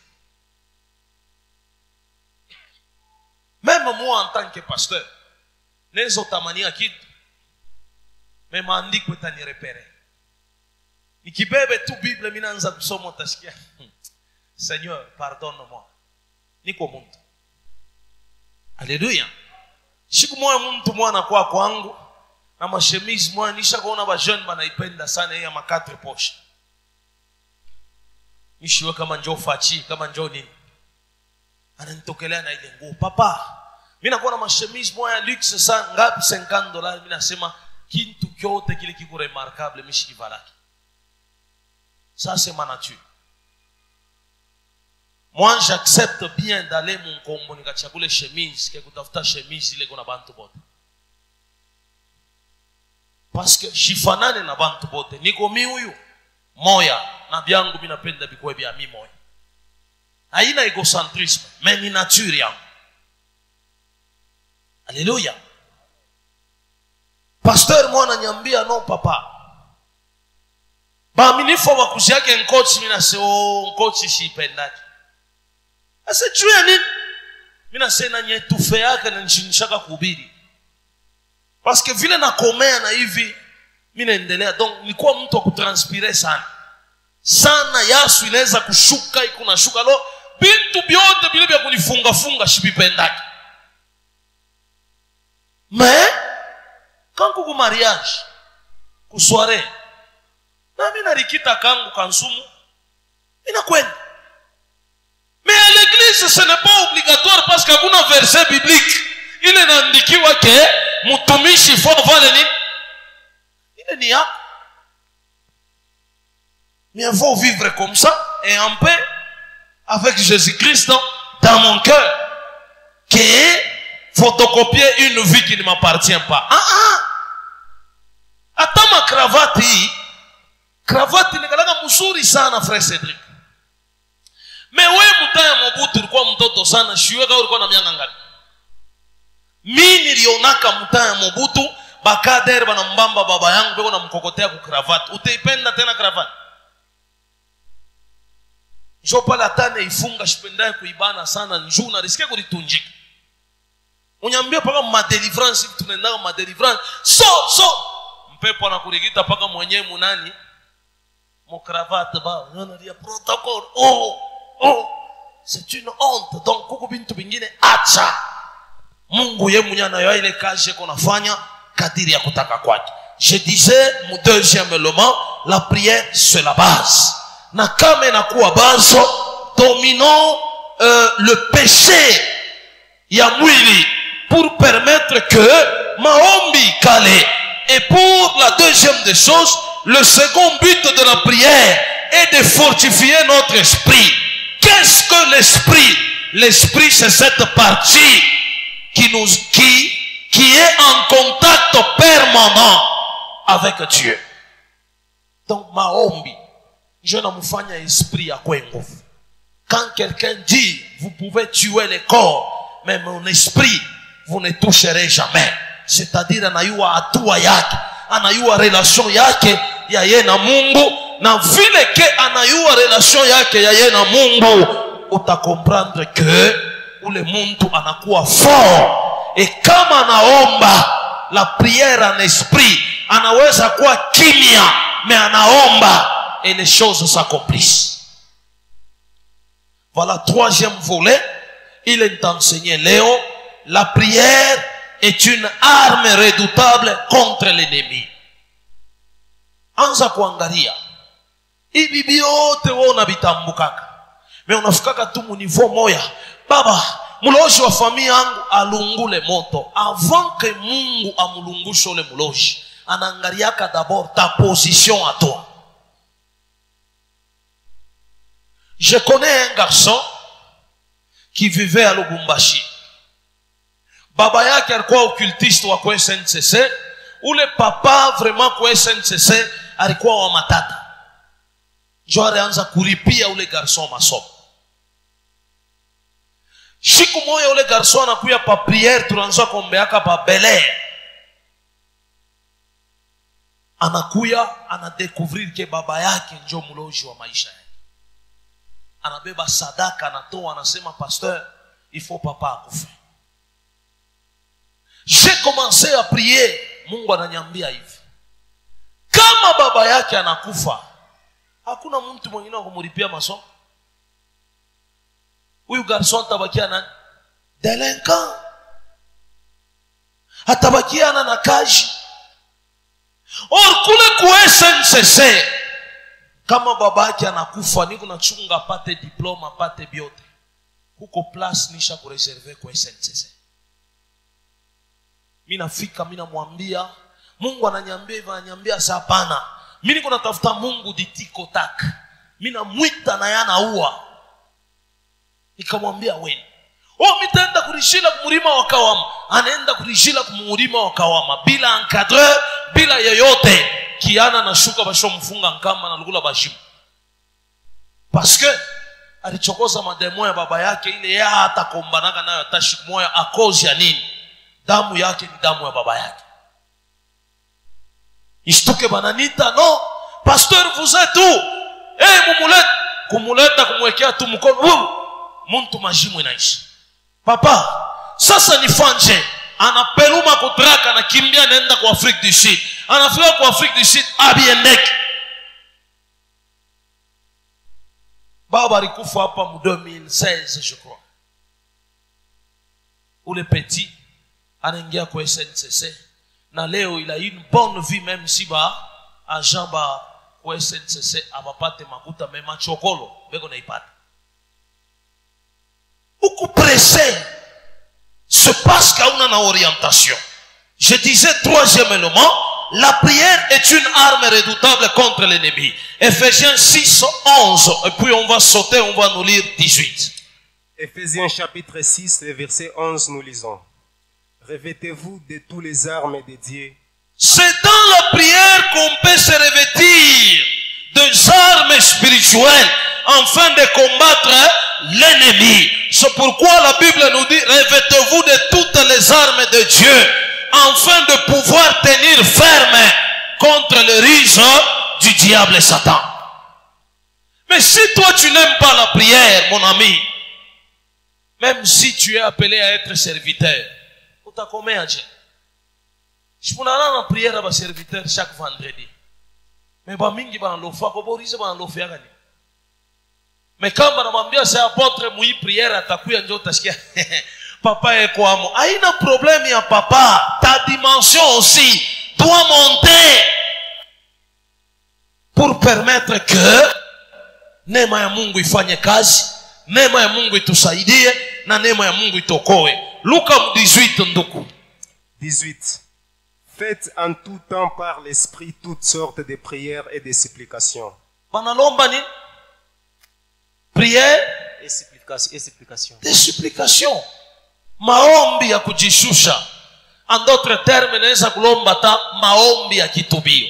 Même moi en tant que pasteur, nezo tamania kitu, mais maandiko itani repere. Nikibebe tu Bible minaanza kusoma utasikia, Seigneur, pardonne-moi. Niko muntu. Alléluia. Siku moja mtu mwana kwa kwangu na mashemizi mwana nisha kuona ba jeune banaipenda sana ya ma 4 poche. Nishiwe kama njoo fachi, kama njoo nini. Ananitokelea na ile nguo. Papa, mimi nakuwa na mashemizi moja luxe sana ngapi $50. Mimi nasema kitu kyote kile kiko remarkable mishikivalaki. Ça c'est ma nature. Moi j'accepte bien d'aller mon kombo nikachagule chemise ke kutafuta chemise ile kuna bantu bote. Parce que shifanane na bantu bote. Niko mi huyu moya na byangu mimi napenda bikwe bya mi moya. Haina egocentrisme, mais ni nature yangu. Alléluia. pasteur mwana nyambia no papa baaminifu wakuzi yake nkochi mina se nkochi shipendaji ase juu ya nini mina se na nyetufe yake na nishinishaka kuhubiri parce que vile nakomea na hivi mina endelea donc nilikuwa mtu wa kutranspire sana yasu inaweza kushuka ikuna shuka lo bintu byote bile bya kunifunga shibipendaji mais quand kuku mariage ku soirée na mimi narikita kangu kansumu inakwenda mais à l'église ce n'est pas obligatoire parce que kuna verset biblique ile inaandikiwa ke mtumishi faut vale nini ile ni yako mais il faut vivre comme ça et en paix avec Jésus-Christ dans mon cœur qui est photocopier une vie qui ne m'appartient pas. Attends ma cravate ni kalaka mzuri sana frère Cédric. Mais wewe mtaya Mobutu ulikuwa mtoto sana, shiweka ulikuwa na miaka ngapi? Mimi nilionaka mtaya Mobutu bakader bana mbamba baba yangu beko na mkokotea ku cravate. Utaipenda tena cravate? Jo pala tane ifunga shipendaye kuibana sana njoo na risike kulitunjika. Unyambia paka ma deliverance tunaenda ma deliverance. So mpepo anakurigita paka mwenyewe munani mon cravate ba on a dit protocole. Oh c'est une honte. Donc kuku bintu bingine acha. Mungu ye munyana yo ile kazi yako nafanya kadiri ya kutaka kwake. Je disais mon deuxième élément, la prière c'est la base. Na kama inakuwa bazo dominons le péché ya mwili pour permettre que maombi kale. Et pour la deuxième des choses, le second but de la prière est de fortifier notre esprit. Qu'est-ce que l'esprit? L'esprit c'est cette partie qui est en contact permanent avec Dieu. Donc maombi je ne me fanya esprit à quoi nguvu. Quand quelqu'un dit vous pouvez tuer le corps mais mon esprit vous ne toucherez jamais, c'est-à-dire anayua hatua yake, anayua relation yake ya yeye na Mungu, na vile ke anayua relation yake ya yeye na Mungu uta comprendre que ule muntu anakuwa fort. Et kama anaomba la prière en esprit anaweza kuwa kimya mais anaomba et les choses s'accomplissent. Voilà, troisième volet, il est enseigné Léo, la prière est une arme redoutable contre l'ennemi. Anza kuangalia hivi biote wewe unabitambukaka mais unafikaka tu mu niveau moya baba muloji wa familia yangu alungule moto avant que Mungu amulungushe ule muloji anaangaliaka d'abord ta position à toi. Je connais un garçon qui vivait à Lubumbashi. Baba yake alikuwa occultiste wa kwa SNCC. Ule papa vraiment kwa SNCC alikuwa wa matata. Jo alianza kulipia ule garçon masomo. Siku moja ule garçon anakuya pa prière tunaanza kuombeaka pa Bel-Air. Anakuya anadécouvrir ke baba yake ndio muloji wa maisha yake. Anabeba sadaka anatoa anasema pasteur il faut papa akufe. J'ai commencé à prier. Mungu ananiambia hivi, kama baba yake anakufa hakuna mtu mwingine wa kumlipia masomo. Huyu garçon tabakia nani? Delinquant. Atabakiana na kaji. Or kule ku SNCC kama baba yake anakufa niko nachunga apate diploma apate biote. Huko place nisha kureserve kwa SNCC. Mimi nafika mimi namwambia Mungu ananiambia hivi ananiambia hapana. Mimi niko natafuta Mungu ditiko tak. Mimi namuita na yana ua. Nikamwambia wewe. Mitaenda kulishila kumulima wa Kawama. Anaenda kulishila kumulima wa Kawama bila encadreur, bila yeyote. Kiana na shuka basho mfunga nkamba na lugula bashimu. Parce que alichokoza mademo ya baba yake ile ya hata kombanaka nayo hata siku moja akozi ya nini? Damu yake ni damu ya baba yake. Ishtuke bananita, non. Pasteur, vous êtes où? Mumuleta. Kumuleta kumwekea tu mkono. Muntu majimu inaishi. Papa, sasa nifanje. Anapeluma kutraka na kimbia naenda kwa Afrique du Sud. Anafika kwa Afrique du Sud abiendeke. Baba alikufa hapa mu 2016 je crois. Où le petit anaingia kwa SNCC na leo il a une bonne vie même si ba agent ba kwa SNCC abapate makuta mema chokolo beko na ipata. Uku pressé se passe qu'il y a une orientation. Je disais troisième élément, la prière est une arme redoutable contre l'ennemi. Ephésiens 6, 11. Et puis on va sauter, on va nous lire 18. Éphésiens chapitre 6, verset 11, nous lisons. Revêtez-vous de tous les armes de Dieu. C'est dans la prière qu'on peut se revêtir des armes spirituelles afin de combattre l'ennemi. C'est pourquoi la Bible nous dit, revêtez-vous de toutes les armes de Dieu afin de pouvoir tenir ferme contre le ruse du diable et Satan. Mais si toi tu n'aimes pas la prière, mon ami, même si tu es appelé à être serviteur, ou t'as combien à Dieu? Je peux aller en prière à serviteur chaque vendredi. Mais pas mingi ba lofa ko borise ba lofa gani. Mais quand banamwambia c'est apôtre mui prière atakuya ndio utasikia papa eko amo. Haina problème ya papa, ta dimension aussi doit monter pour permettre que neema ya Mungu ifanye kazi, neema ya Mungu itusaidie na neema ya Mungu itokoe. Luka 18 nduku. 18. Faites en tout temps par l'esprit toutes sortes de prières et de supplications. Banalomba ni prière Et supplications. des supplications. Maombi ya kujishusha. En d'autres termes, naweza kulomba ta maombi ya kitubio.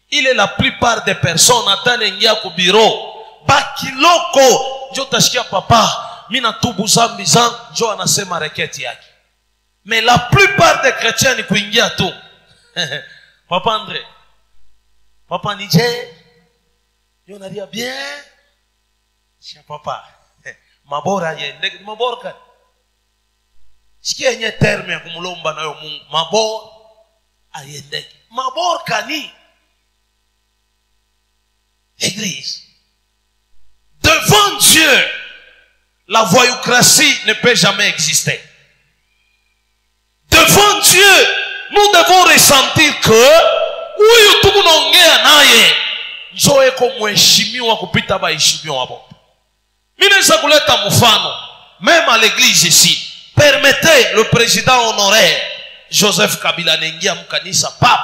Ile la plupart des personnes atanengia ku bureau bakiloko njo tashikia papa mina tubu zambi zangu njo anasema reketi yake. Mais la plupart des chrétiens ni kuingia tu. Papa André, papa nije yo nalia bien sia papa mabora yende maborka sikia yenye terme ya kumulomba nayo Mungu mabora ayende maborka ni église devant Dieu. La voyoucratie ne peut jamais exister. Devant Dieu, nous devons ressentir que huyu tukunaongea naye njo eko mheshimiwa kupita baheshimiwa hapo. Mimi naweza kuleta mfano même à l'église ici. Permettez le président honoraire Joseph Kabila nengia mkanisa pap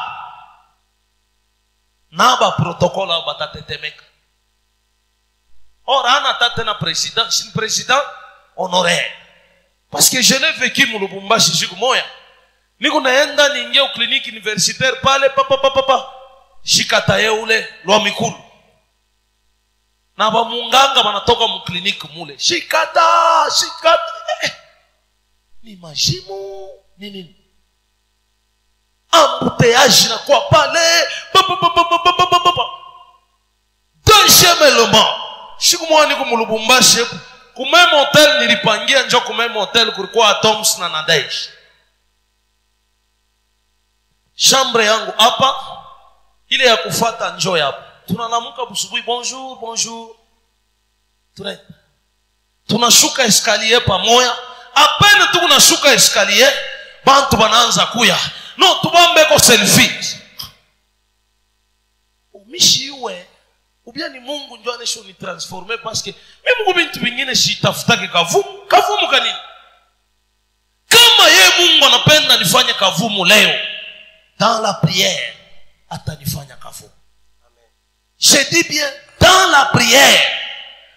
naba protocole batatetemeka. Or ana tatena président, c'est un président honoraire. Parce que je l'ai vécu mu Lubumbashi siku moya. Niko naenda niingie u clinique universitaire pale papa shikataye ule lwa mikulu. Na ba munganga banatoka mu clinique mule. Shikata. Ni majimu nini? Embouteillage na kwa pale deuxième élément. Siku moja niko mu Lubumbashi kumeme hotel nilipangia njo kumeme hotel kulikuwa Atoms na Nadej. Chambre yangu hapa ile ya kufuata njo hapa. Tunalamuka busubuhi bonjour. Tunashuka escalier pamoja. Apene tu kunashuka escalier bantu banaanza kuya. No tubambe ko selfie. Umishiwe ubia ni Mungu ndio anesho ni transformer parce que mimi Mungu bintu vingine sitafutake kavumu kanini. Kama ye Mungu anapenda nifanye kavumu leo dans la prière atanifanya kavumu. Amen. Je dis bien dans la prière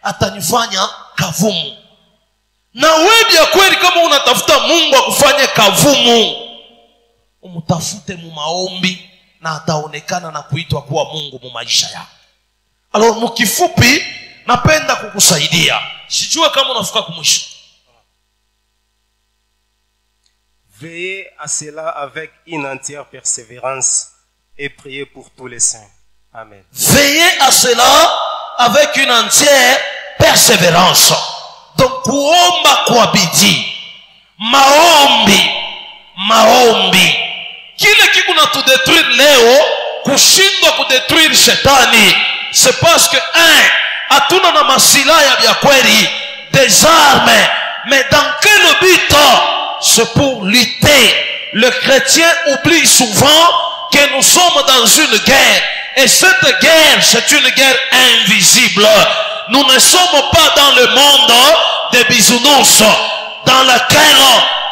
atanifanya kavumu. Na wewe ya kweli kama unatafuta Mungu akufanye kavumu umtafute mu maombi na ataonekana na kuitwa kuwa Mungu mu maisha yako. Alors mukifupi napenda kukusaidia. Sijua kama unafika kumwisho. Veillez à cela avec une entière persévérance et priez pour tous les saints. Amen. Veillez à cela avec une entière persévérance. Donc kuomba kwa bidii, maombi. Kile kiko na tudetruire leo, kushindwa kudetruire shetani, c'est parce que hatuna na masilaha vya kweli, des armes, mais dans quel but? C'est pour lutter. Le chrétien oublie souvent que nous sommes dans une guerre. Et cette guerre, c'est une guerre invisible. Nous ne sommes pas dans le monde des bisounours, dans lequel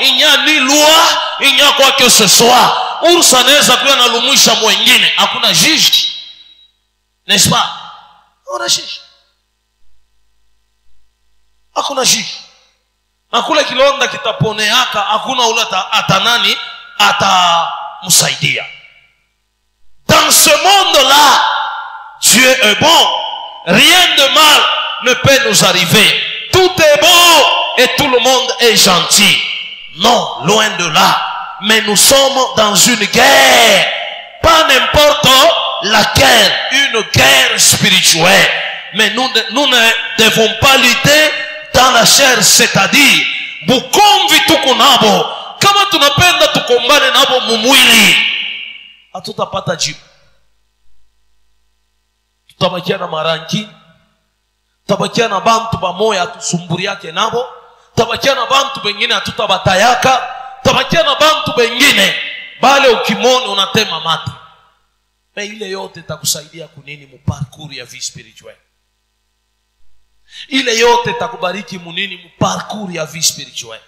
il n'y a ni loi, il n'y a quoi que ce soit. Ursa anaweza kuwa na lumisha mwingine, hakuna juge. N'est-ce pas? Hakuna juge. Hakuna juge. Hakuna kilonda kitaponeaka, hakuna ule atanani atamsaidia. Dans ce monde-là, Dieu est bon. Rien de mal ne peut nous arriver. Tout est beau et tout le monde est gentil. Non, loin de là. Mais nous sommes dans une guerre. Pas n'importe laquelle. Une guerre spirituelle. Mais nous ne devons pas lutter dans la chair, c'est-à-dire bukomvi tuko nabo. Kama tunapenda tukombane nabo mumwili, hatutapata jibu. Tutabakia na maranki, tutabakia na bantu bamoya atusumburiake nabo, tutabakia na bantu bengine hatutabatayaka, tutabakia na bantu bengine bale ukimoni unatema mate. Na ile yote itakusaidia kunini mu parcours ya vie spirituelle. Ile yote takubariki munini mu parcours ya vie spirituelle.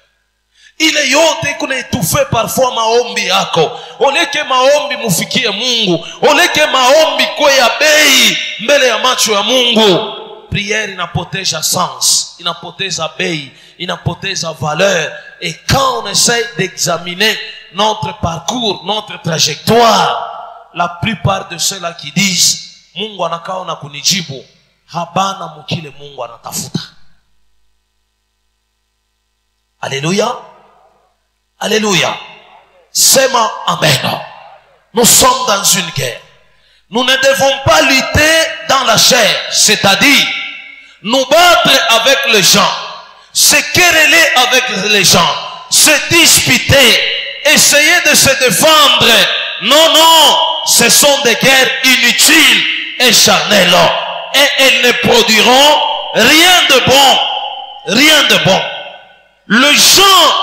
Ile yote kuna etufe parfois maombi yako. Oleke maombi mufikie Mungu. Oleke maombi kwa ya bei mbele ya macho ya Mungu. Prière inapoteza sens, inapoteza bei, inapoteza valeur. Et quand on essaie d'examiner notre parcours, notre trajectoire, la plupart de ceux-là qui disent Mungu anakaa na kunijibu, habana mukile Mungu anatafuta. Alléluia. Alléluia. Sema amen. Nous sommes dans une guerre. Nous ne devons pas lutter dans la chair, c'est-à-dire nous battre avec les gens, se quereller avec les gens, se disputer, essayer de se défendre. Non, non, ce sont des guerres inutiles et charnelles. Et elles ne produiront rien de bon. Rien de bon. Les gens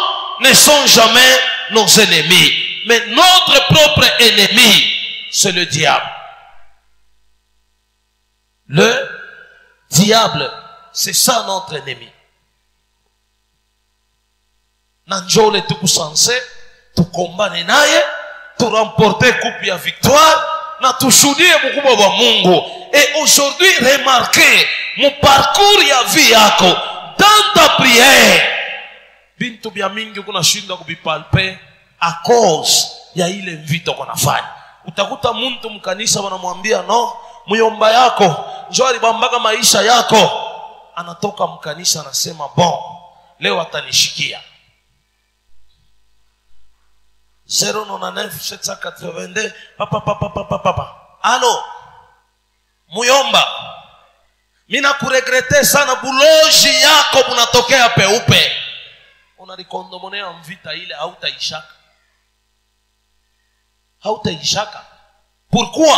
ne sont jamais nos ennemis. Mais notre propre ennemi, c'est le diable. Le diable, c'est ça notre ennemi. Nanjole tukusanse, tukombane naye, tu remporter coupe ya victoire, na tushuhudie mkubwa wa Mungu. Et aujourd'hui, remarquez mon parcours ya vie yako dans ta prière. Bintu bya mingi kuna shinda kubipalpe a cause ya ile mvito kuna fanya. Utakuta muntu mkanisa wanamwambia no, muyomba yako njoo alibambaka maisha yako. Anatoka mkanisa anasema bon, leo atanishikia. 099 782 Alo muyomba, mina kuregrete sana buloji yako munatokea peupe. Unalikondomonea mvita ile hautaishaka. Hautaishaka. Pourquoi?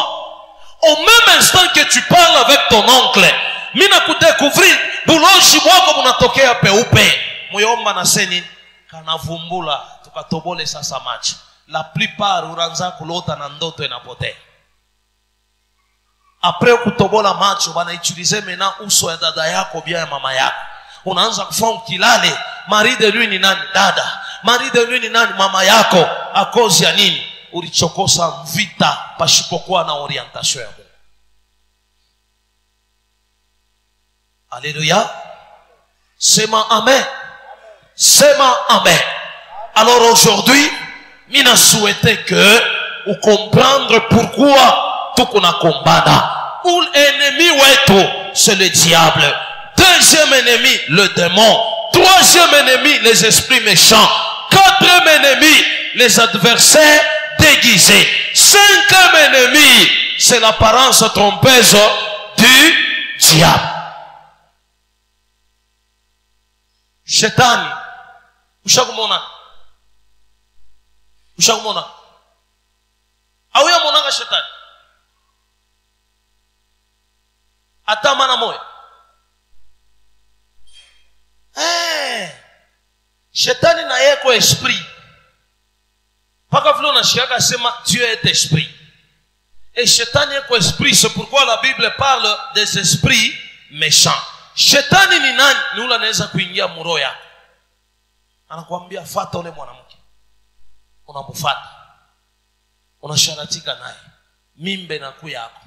Au même instant que tu parles avec ton oncle, mina kudécouvrir buloji mwako munatokea peupe. Muyomba na seni kanavumbula tukatobole sasa macho. La plupart uranza kulota na ndoto inapotea. Après kutobola macho bana utiliser maintenant uso ya dada yako bien ya mama yako. Unaanza kufanya kilale. Mari de lui ni nani? Dada. Mari de lui ni nani? Mama yako. A cause ya nini? Ulichokosa vita pasipokuwa na orientation ya Mungu. Alléluia. Sema amen. Sema amen. Alors aujourd'hui, mina souhaité que vous comprendre pourquoi tout qu'on a combattu. Ou l'ennemi wetu, c'est le diable. Deuxième ennemi, le démon. Troisième ennemi, les esprits méchants. Quatrième ennemi, les adversaires déguisé. Cinquième ennemi, c'est l'apparence trompeuse du diable. Shetani. Ushakumona. Ushakumona. Auya monanga shetani. Atamana moya. Shetani na yeko esprit. Paka vile unashikaka sema Dieu est esprit. Et Shetani yeko esprit, c'est pourquoi la Bible parle des esprits méchants. Shetani ni nani? Ni ule anaweza kuingia muroho yako. Anakuambia fuata ule mwanamke. Unamfuata. Unasharatika naye. Mimbe na kuu yako.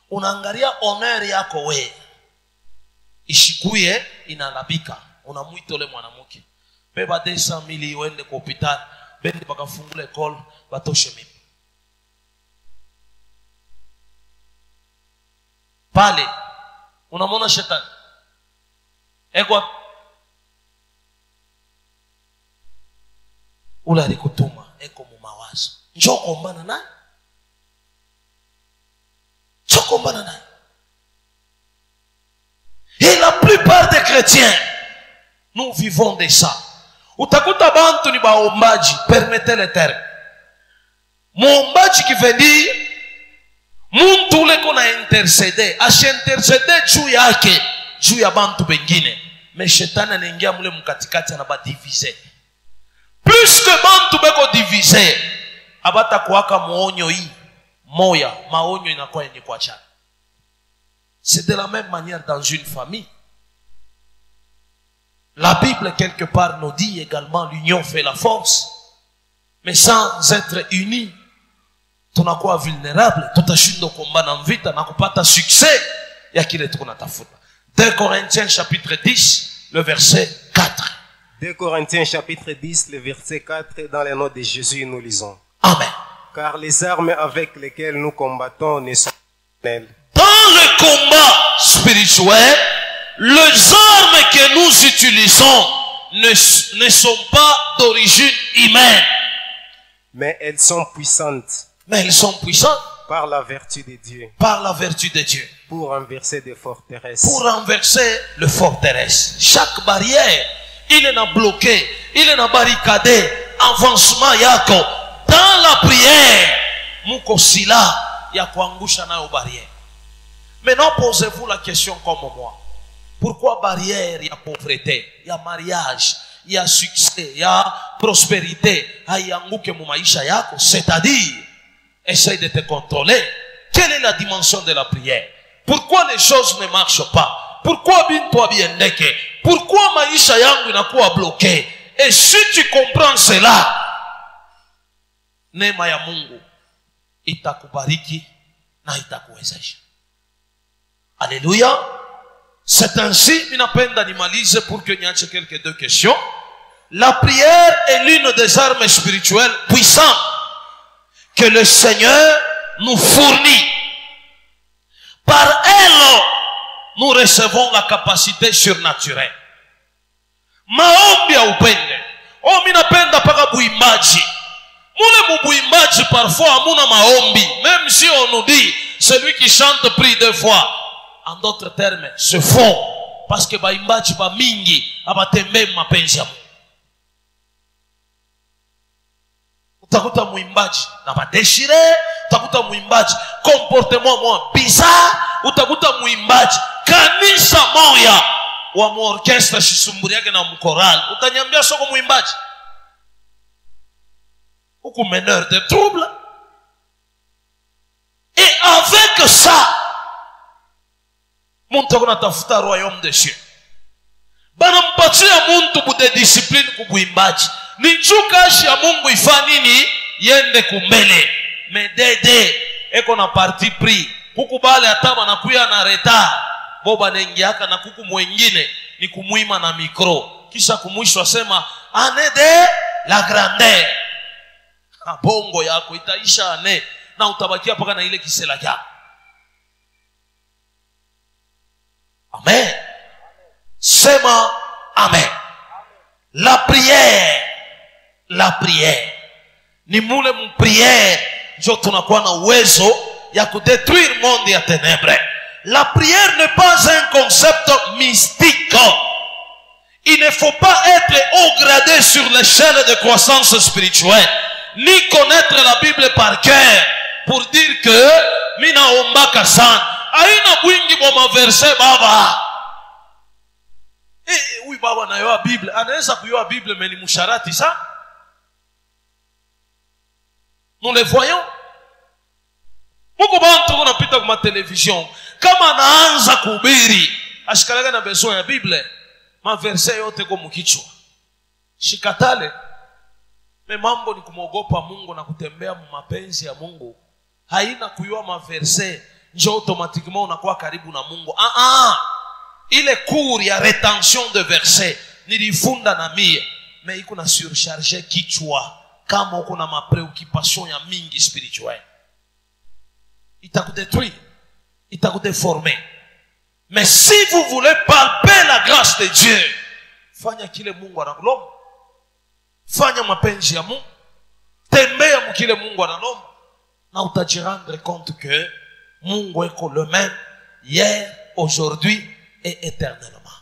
Unaangalia honor yako we. Ishikuye inalabika. Unamuita ule mwanamke. Beba 200,000 uende kwa hospitali. Bende bakafungule call batoshe mimba. Pale unamwona shetani. Eko ule alikutuma eko mumawazo. Njoo kombana naye. Njoo kombana naye. Et la plupart des chrétiens, nous vivons de ça. Utakuta bantu ni baombaji, permettez le terme. Muombaji qui veut dire muntu ule kona intercede, ashintercede juu yake, juu ya bantu bengine. Mais shetani anaingia mule mkatikati na badiviser. Plus que bantu beko diviser, abata kuwaka muonyo hii moya, maonyo inakuwa yenye kuachana. C'est de la même manière dans une famille. La Bible quelque part nous dit également l'union fait la force. Mais sans être unis, tunakuwa vulnérable, tutashindwa kuombana vita na kupata succès ya kile tunatafuta. 2 Corinthiens chapitre 10, le verset 4. 2 Corinthiens chapitre 10, le verset 4, dans le nom de Jésus, nous lisons. Amen. Car les armes avec lesquelles nous combattons ne sont pas elles. Dans le combat spirituel, les armes que nous utilisons ne sont pas d'origine humaine. Mais elles sont puissantes. Mais elles sont puissantes. Par la vertu de Dieu. Par la vertu de Dieu. Pour renverser des forteresses. Pour renverser les forteresses. Chaque barrière, il est bloqué, il est barricadé. Avancement yako. Dans la prière, muko sila ya kuangusha nayo barrière. Maintenant, posez-vous la question comme moi. Pourquoi barrière, il y a pauvreté, il y a mariage, il y a succès, il y a prospérité, c'est-à-dire, essaye de te contrôler. Quelle est la dimension de la prière? Pourquoi les choses ne marchent pas? Pourquoi pourquoi maisha yangu inakuwa bloqué? Et si tu comprends cela, neema ya Mungu itakubariki na itakuwezesha. Alléluia. C'est ainsi, minapenda nimalize pour que niache quelques deux questions. La prière est l'une des armes spirituelles puissantes que le Seigneur nous fournit. Par elle, nous recevons la capacité surnaturelle. Maombi ya upende. Oh, minapenda paka buimbaji. Mule mubuimbaji parfois amuna maombi. Même si on nous dit, celui qui chante prie 2 fois. En d'autres termes, se font. Parce que baimbaji ba mingi abatembe mapenzi ya Mungu. Utakuta muimbaji na badeshire, utakuta muimbaji comportement moins bizarre, utakuta muimbaji kanisa moya wa muorchestre shisumburi yake na mkoral. Utanyambia soko muimbaji. Huku meneur de trouble. Et avec ça, muntu kuna tafuta royaume de Dieu. Bana mpatia muntu bude discipline kubuimbaji. Ni chukashi ya Mungu ifanye nini? Yende kumbele. Medede eko na parti pris. Kuku bale ataba na kuya na reta. Boba nengiaka na kuku mwengine ni kumuima na mikro. Kisha kumwisho asema ane de la grandeur. Bongo yako itaisha ane na utabakia paka na ile kisela yako. Amen. Sema Amen. La prière Ni mule mpriere njo tunakuwa na uwezo ya kudétruire monde ya ténèbres. La prière n'est pas un concept mystique. Il ne faut pas être haut gradé sur l'échelle de croissance spirituelle, ni connaître la Bible par cœur pour dire que mina ombaka sana. Aina bwingi boma verse baba. Oui baba na yo Bible, anaweza kuyoa Bible mais ni musharati ça. Nous les voyons. Mungu bantu kunapita kwa television kama anaanza kuhubiri ashikalaga na besoin ya Bible maverse yote kwa mkichwa. Shikatale. Me mambo ni kumwogopa Mungu na kutembea mu mapenzi ya Mungu. Haina kuyoa maverse njo automatiquement unakuwa karibu na Mungu. Ile cours ya rétention de verset nilifunda na mie me iko na surcharger kichwa kama uko na mapreoccupation ya mingi spirituelle. Itakudétruire, itakudéformer. Mais si vous voulez palper la grâce de Dieu, fanya kile Mungu anakulomba. Fanya mapenzi ya Mungu. Tembea mkile Mungu analomba. Na utajirendre compte que Mungu eko le même hier, aujourd'hui et éternellement.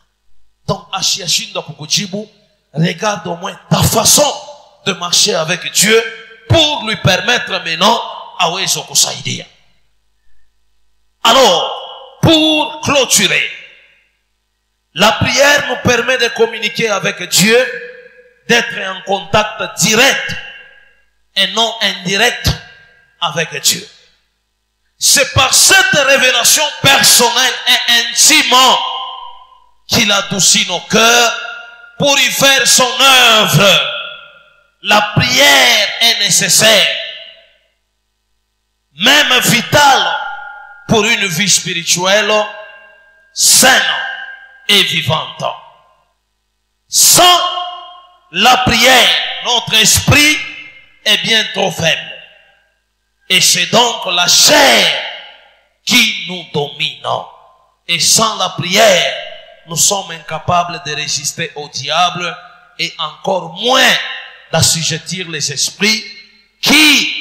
Donc ashiashinda kukujibu, regarde au moins ta façon de marcher avec Dieu pour lui permettre maintenant aweze kusaidia. Alors, pour clôturer, la prière nous permet de communiquer avec Dieu, d'être en contact direct et non indirect avec Dieu. C'est par cette révélation personnelle et intime qu'il adoucit nos cœurs pour y faire son œuvre. La prière est nécessaire, même vitale, pour une vie spirituelle saine et vivante. Sans la prière, notre esprit est bien trop faible. Et c'est donc la chair qui nous domine. Et sans la prière, nous sommes incapables de résister au diable et encore moins d'assujettir les esprits qui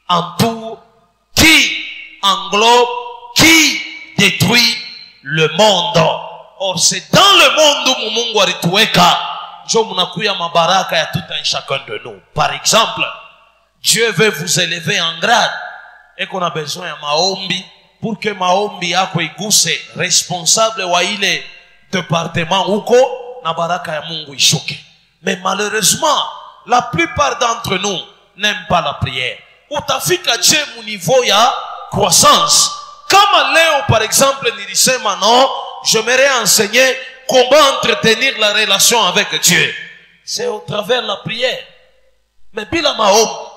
entourent, qui englobe, qui détruit le monde. Or c'est dans le monde où Mungu alituweka njo munakuya mabaraka ya tout un chacun de nous. Par exemple, Dieu veut vous élever en grade et qu'on a besoin de maombi pour que maombi yako iguse responsable wa ile département uko na baraka ya Mungu ishuke. Mais malheureusement, la plupart d'entre nous n'aiment pas la prière. Utafika je mu niveau ya croissance. Comme Léo par exemple nilisema non, je m'aimerais enseigner comment entretenir la relation avec Dieu. C'est au travers de la prière. Mais bila maombi,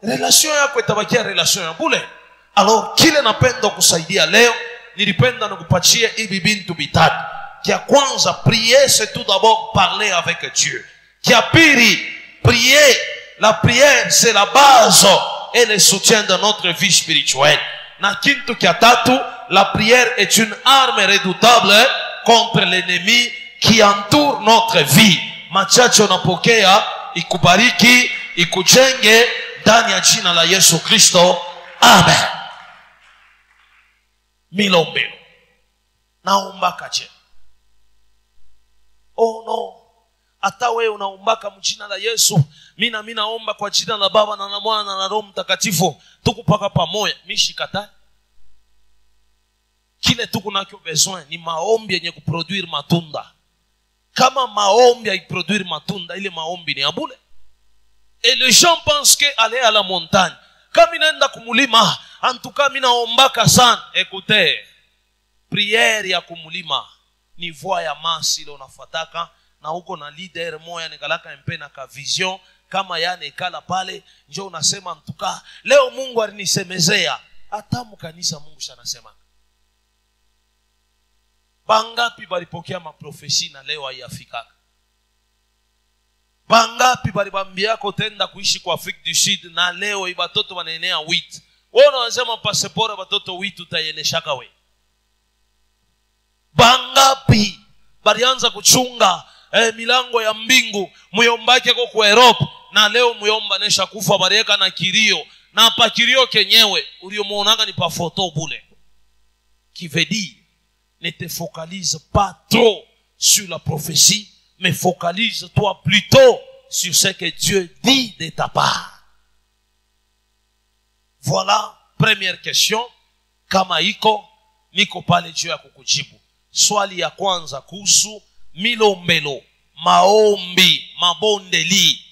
relation yako itabakia relation ya bure. Alors kile napenda kusaidia leo, nilipenda nikupatie hivi bintu bitatu. Kia kwanza, prier c'est tout d'abord parler avec Dieu. Kia pili, prier, la prière c'est la base et le soutien de notre vie spirituelle. Na kintu kia tatu, la prière est une arme redoutable contre l'ennemi qui entoure notre vie. Machache unapokea, ikubariki, ikujenge ndani ya jina la Yesu Kristo. Amen. Milombelo. Naombaka je? Oh no. Hata wewe unaombaka mjina la Yesu. Mina naomba kwa jina la Baba na la Mwana na Roho Mtakatifu. Tukupaka pamoja. Mishikata. Kile tuko nacho besoin ni maombi yenye kuproduire matunda. Kama maombi haiproduire matunda, ile maombi ni abule. Et les gens pensent que aller à la montagne, kama inaenda kumulima, en tout cas minaombaka sana. Écoutez, prière ya kumulima ni voix ya masi ile unafuataka na uko na leader moya nikalaka mpe na ka vision kama yani kala pale njoo unasema en tout cas leo Mungu alinisemezea. Hata mkanisa Mungu shanasema. Bangapi balipokea maprofesi na leo haiyafika? Bangapi balibambiako tenda kuishi kwa Afrique du Sud na leo ibatoto wanaenea 8? Wewe unasema pasiporo batoto 8 utayeneshaka we? Bangapi balianza kuchunga milango ya mbingu muyombake ko ku Europe na leo muyomba nesha kufa barieka na kirio na pa kirio kenyewe uliomuonaga ni pa photo bule. Qui veut dire ne te focalise pas trop sur la prophétie, mais focalise-toi plutôt sur ce que Dieu dit de ta part. Voilà, première question. Kama iko, niko pale Dieu ya kukujibu. Swali ya kwanza kuhusu milombelo, maombi, mabondeli,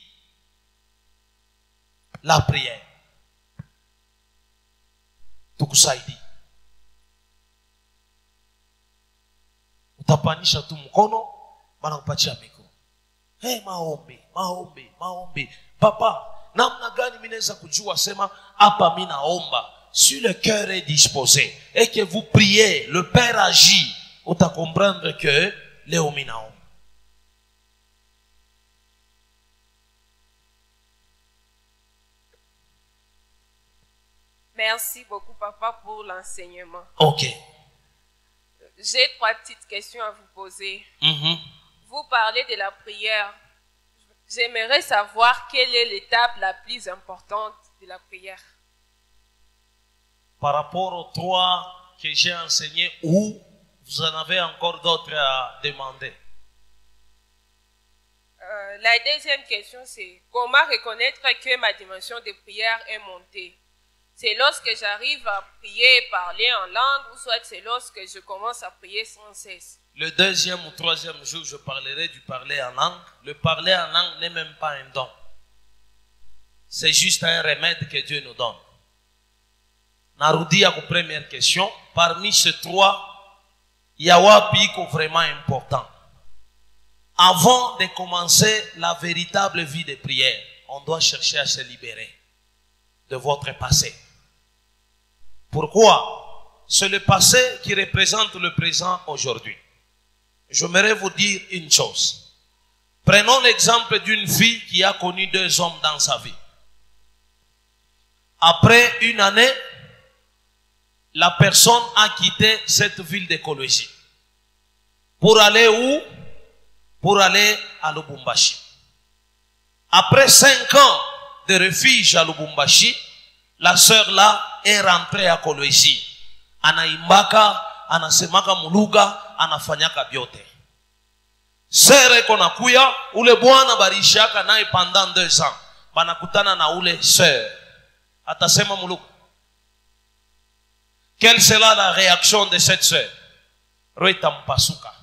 la prière. Tukusaidi. Utapanisha tu mkono, bana kupatia mikono. Maombi. Papa, namna gani mimi naweza kujua sema hapa mimi naomba? Si le cœur est disposé et que vous priez, le Père agit, on t'a comprendre que leo mimi naomba. Merci beaucoup, papa, pour l'enseignement. OK. J'ai 3 petites questions à vous poser. Vous parlez de la prière. J'aimerais savoir quelle est l'étape la plus importante de la prière. Par rapport aux 3 que j'ai enseignés, ou vous en avez encore d'autres à demander? La deuxième question, c'est comment reconnaître que ma dimension de prière est montée? C'est lorsque j'arrive à prier et parler en langue, ou soit c'est lorsque je commence à prier sans cesse? Le 2e ou 3e jour, je parlerai du parler en langue. Le parler en langue n'est même pas un don. C'est juste un remède que Dieu nous donne. Narudia, première question. Parmi ces 3, il y a wapi qui est vraiment important. Avant de commencer la véritable vie de prière, on doit chercher à se libérer de votre passé. Pourquoi? C'est le passé qui représente le présent aujourd'hui. J'aimerais vous dire une chose. Prenons l'exemple d'une fille qui a connu 2 hommes dans sa vie. Après une année, la personne a quitté cette ville d'écologie. Pour aller où? Pour aller à Lubumbashi. Après 5 ans de refuge à Lubumbashi, la sœur là est rentrée à Kolwezi. Anaimbaka, anasemaka muluga, anafanyaka biote. Sere kona kuya, ule bwana barishaka nae pendant 2 ans. Banakutana na ule sœur. Atasema muluga. Quelle sera la réaction de cette sœur? Roita mpasuka.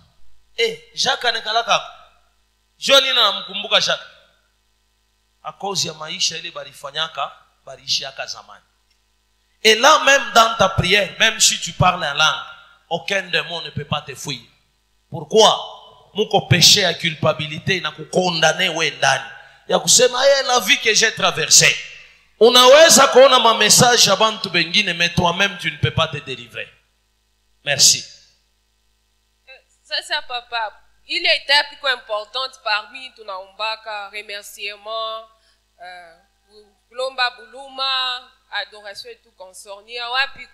Jacques anekalaka. Joni na mkumbuka Jacques. A cause ya maisha ile barifanyaka, barishiaka zamani. Et là même dans ta prière, même si tu parles en langue, aucun démon ne peut pas te fuir. Pourquoi? Muko péché à culpabilité na kukondane we ndani. Ya kusema la vie que j'ai traversée. Unaweza kuona ma message ya bantu bengine, mais toi-même tu ne peux pas te délivrer. Merci. Ça, papa. Il y a une étape qui est importante parmi tunaombaka, remerciement, lomba buluma, adoration et tout consort. Il y a wapi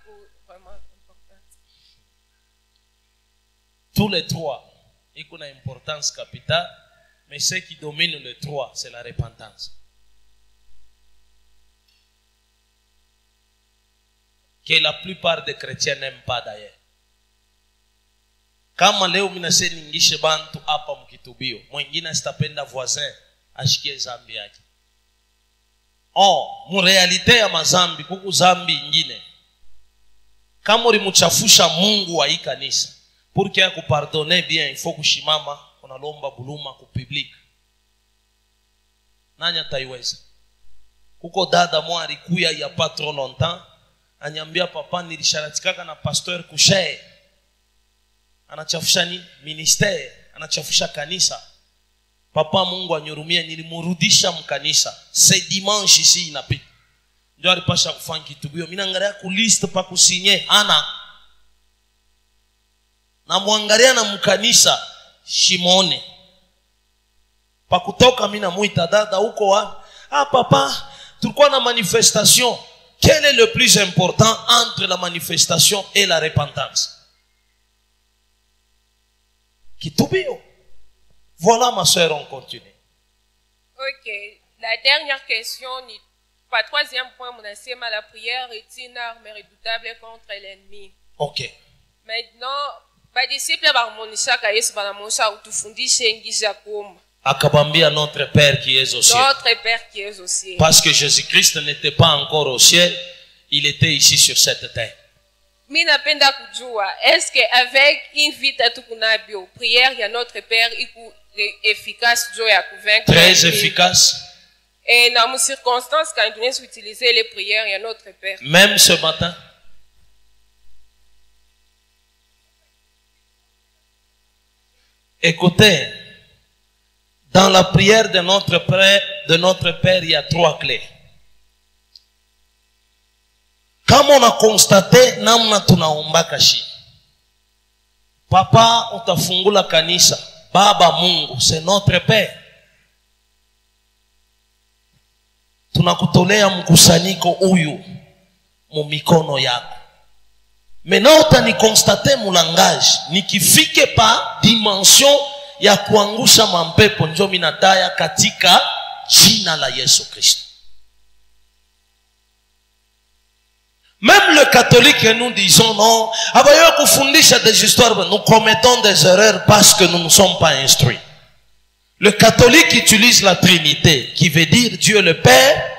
vraiment important. Tous les 3, ils ont une importance capitale, mais ce qui domine les 3, c'est la repentance. Que la plupart des chrétiens n'aiment pas d'ailleurs. Kama leo minase ningishe bantu hapa mkitubio, mwingine sitapenda voisin ashikie zambi yake. Mu realite ya mazambi kuku zambi ingine. Kama ulimuchafusha Mungu wa hii kanisa, pour qu'il ku pardonner bien, il faut kushimama unalomba buluma ku public. Nani ataiweza? Kuko dada mwa alikuya ya pas trop longtemps, anyambia papa nilisharatikaka na pasteur Kushe. Anachafusha ni ministère, anachafusha kanisa. Papa Mungu anyurumie, nilimurudisha mkanisa. C'est dimanche ici inapita. Ndio alipasha kufanya kitubio. Mimi naangalia ku list pa kusinye ana. Na muangalia na mkanisa Shimone. Pa kutoka mimi namuita dada huko wa. Papa, tulikuwa na manifestation. Quel est le plus important entre la manifestation et la repentance? Kitubio. Voilà, ma soeur, on continue. Ok. La dernière question, pas troisième point, mon asema, la prière est une arme redoutable contre l'ennemi. Ok. Maintenant, badisciple bamonishaka Yesu banamonisha utufundishe ngisha kuomba. Akabambia notre Père qui est au ciel. Notre Père qui est au ciel. Parce que Jésus-Christ n'était pas encore au ciel, il était ici sur cette terre. Mi napenda kujua, est-ce que avec une vita tukunabio, prière ya notre Père iku efficace jo ya convaincre. Très efficace. Et dans nos circonstances, quand nous utilisons les prières, il y a notre Père. Même ce matin. Écoutez, dans la prière de notre Père, il y a 3 clés. Comme on a constaté, namna tunaombaka shi. Papa utafungula kanisa, Baba Mungu, c'est notre Père. Tunakutolea mkusanyiko huyu mu mikono yako. Maintenant utanikonstate mulangage, nikifike pa dimension ya kuangusha mampepo njo minataya katika jina la Yesu Kristo. Même le catholique, nous disons non, abayo kufundisha des histoires, nous commettons des erreurs parce que nous ne sommes pas instruits. Le catholique utilise la Trinité, qui veut dire Dieu le Père,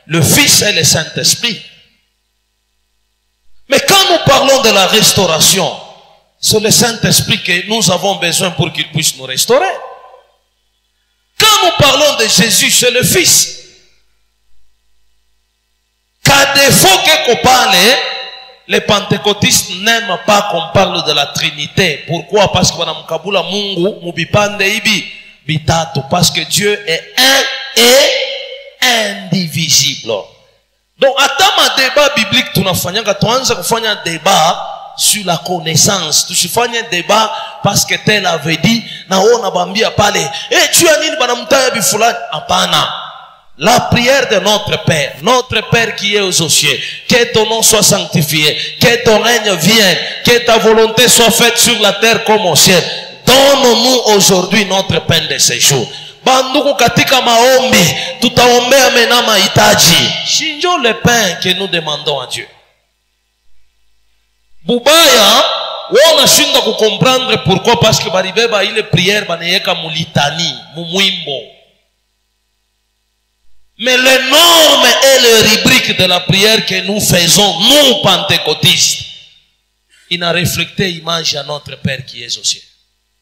le Fils et le Saint-Esprit. Mais quand nous parlons de la restauration, c'est le Saint-Esprit que nous avons besoin pour qu'il puisse nous restaurer. Quand nous parlons de Jésus, c'est le Fils. Qu'à défaut qu'on parle, les pentecôtistes n'aiment pas qu'on parle de la Trinité. Pourquoi? Parce que wanamkabula Mungu mubipande ibi bitatu, parce que Dieu est un et indivisible. Donc attends ma débat biblique tunafanyanga tuanze kufanya débat sur la connaissance. Tusifanye débat parce que tel avait dit na ona bambia pale tu as nini banamtaya bifulani. Hapana. La prière de notre Père qui est aux cieux, que ton nom soit sanctifié, que ton règne vienne, que ta volonté soit faite sur la terre comme au ciel. Donne-nous aujourd'hui notre pain de ce jour. Banduku katika maombi, tutaombea mena mahitaji. Shinjo le pain que nous demandons à Dieu. Bubaya, wona shinda ku comprendre pourquoi, parce que baribeba ile prière baneyeka mulitani, mumwimbo. Mais les normes et les rubriques de la prière que nous faisons, nous pentecôtistes, il a reflété l'image à notre Père qui est au ciel.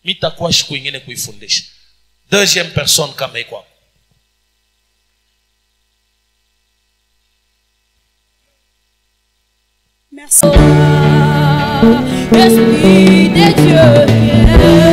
Mitakuwa shiku ingine kuifundisha. Deuxième personne kama iko. Merci. Esprit de Dieu.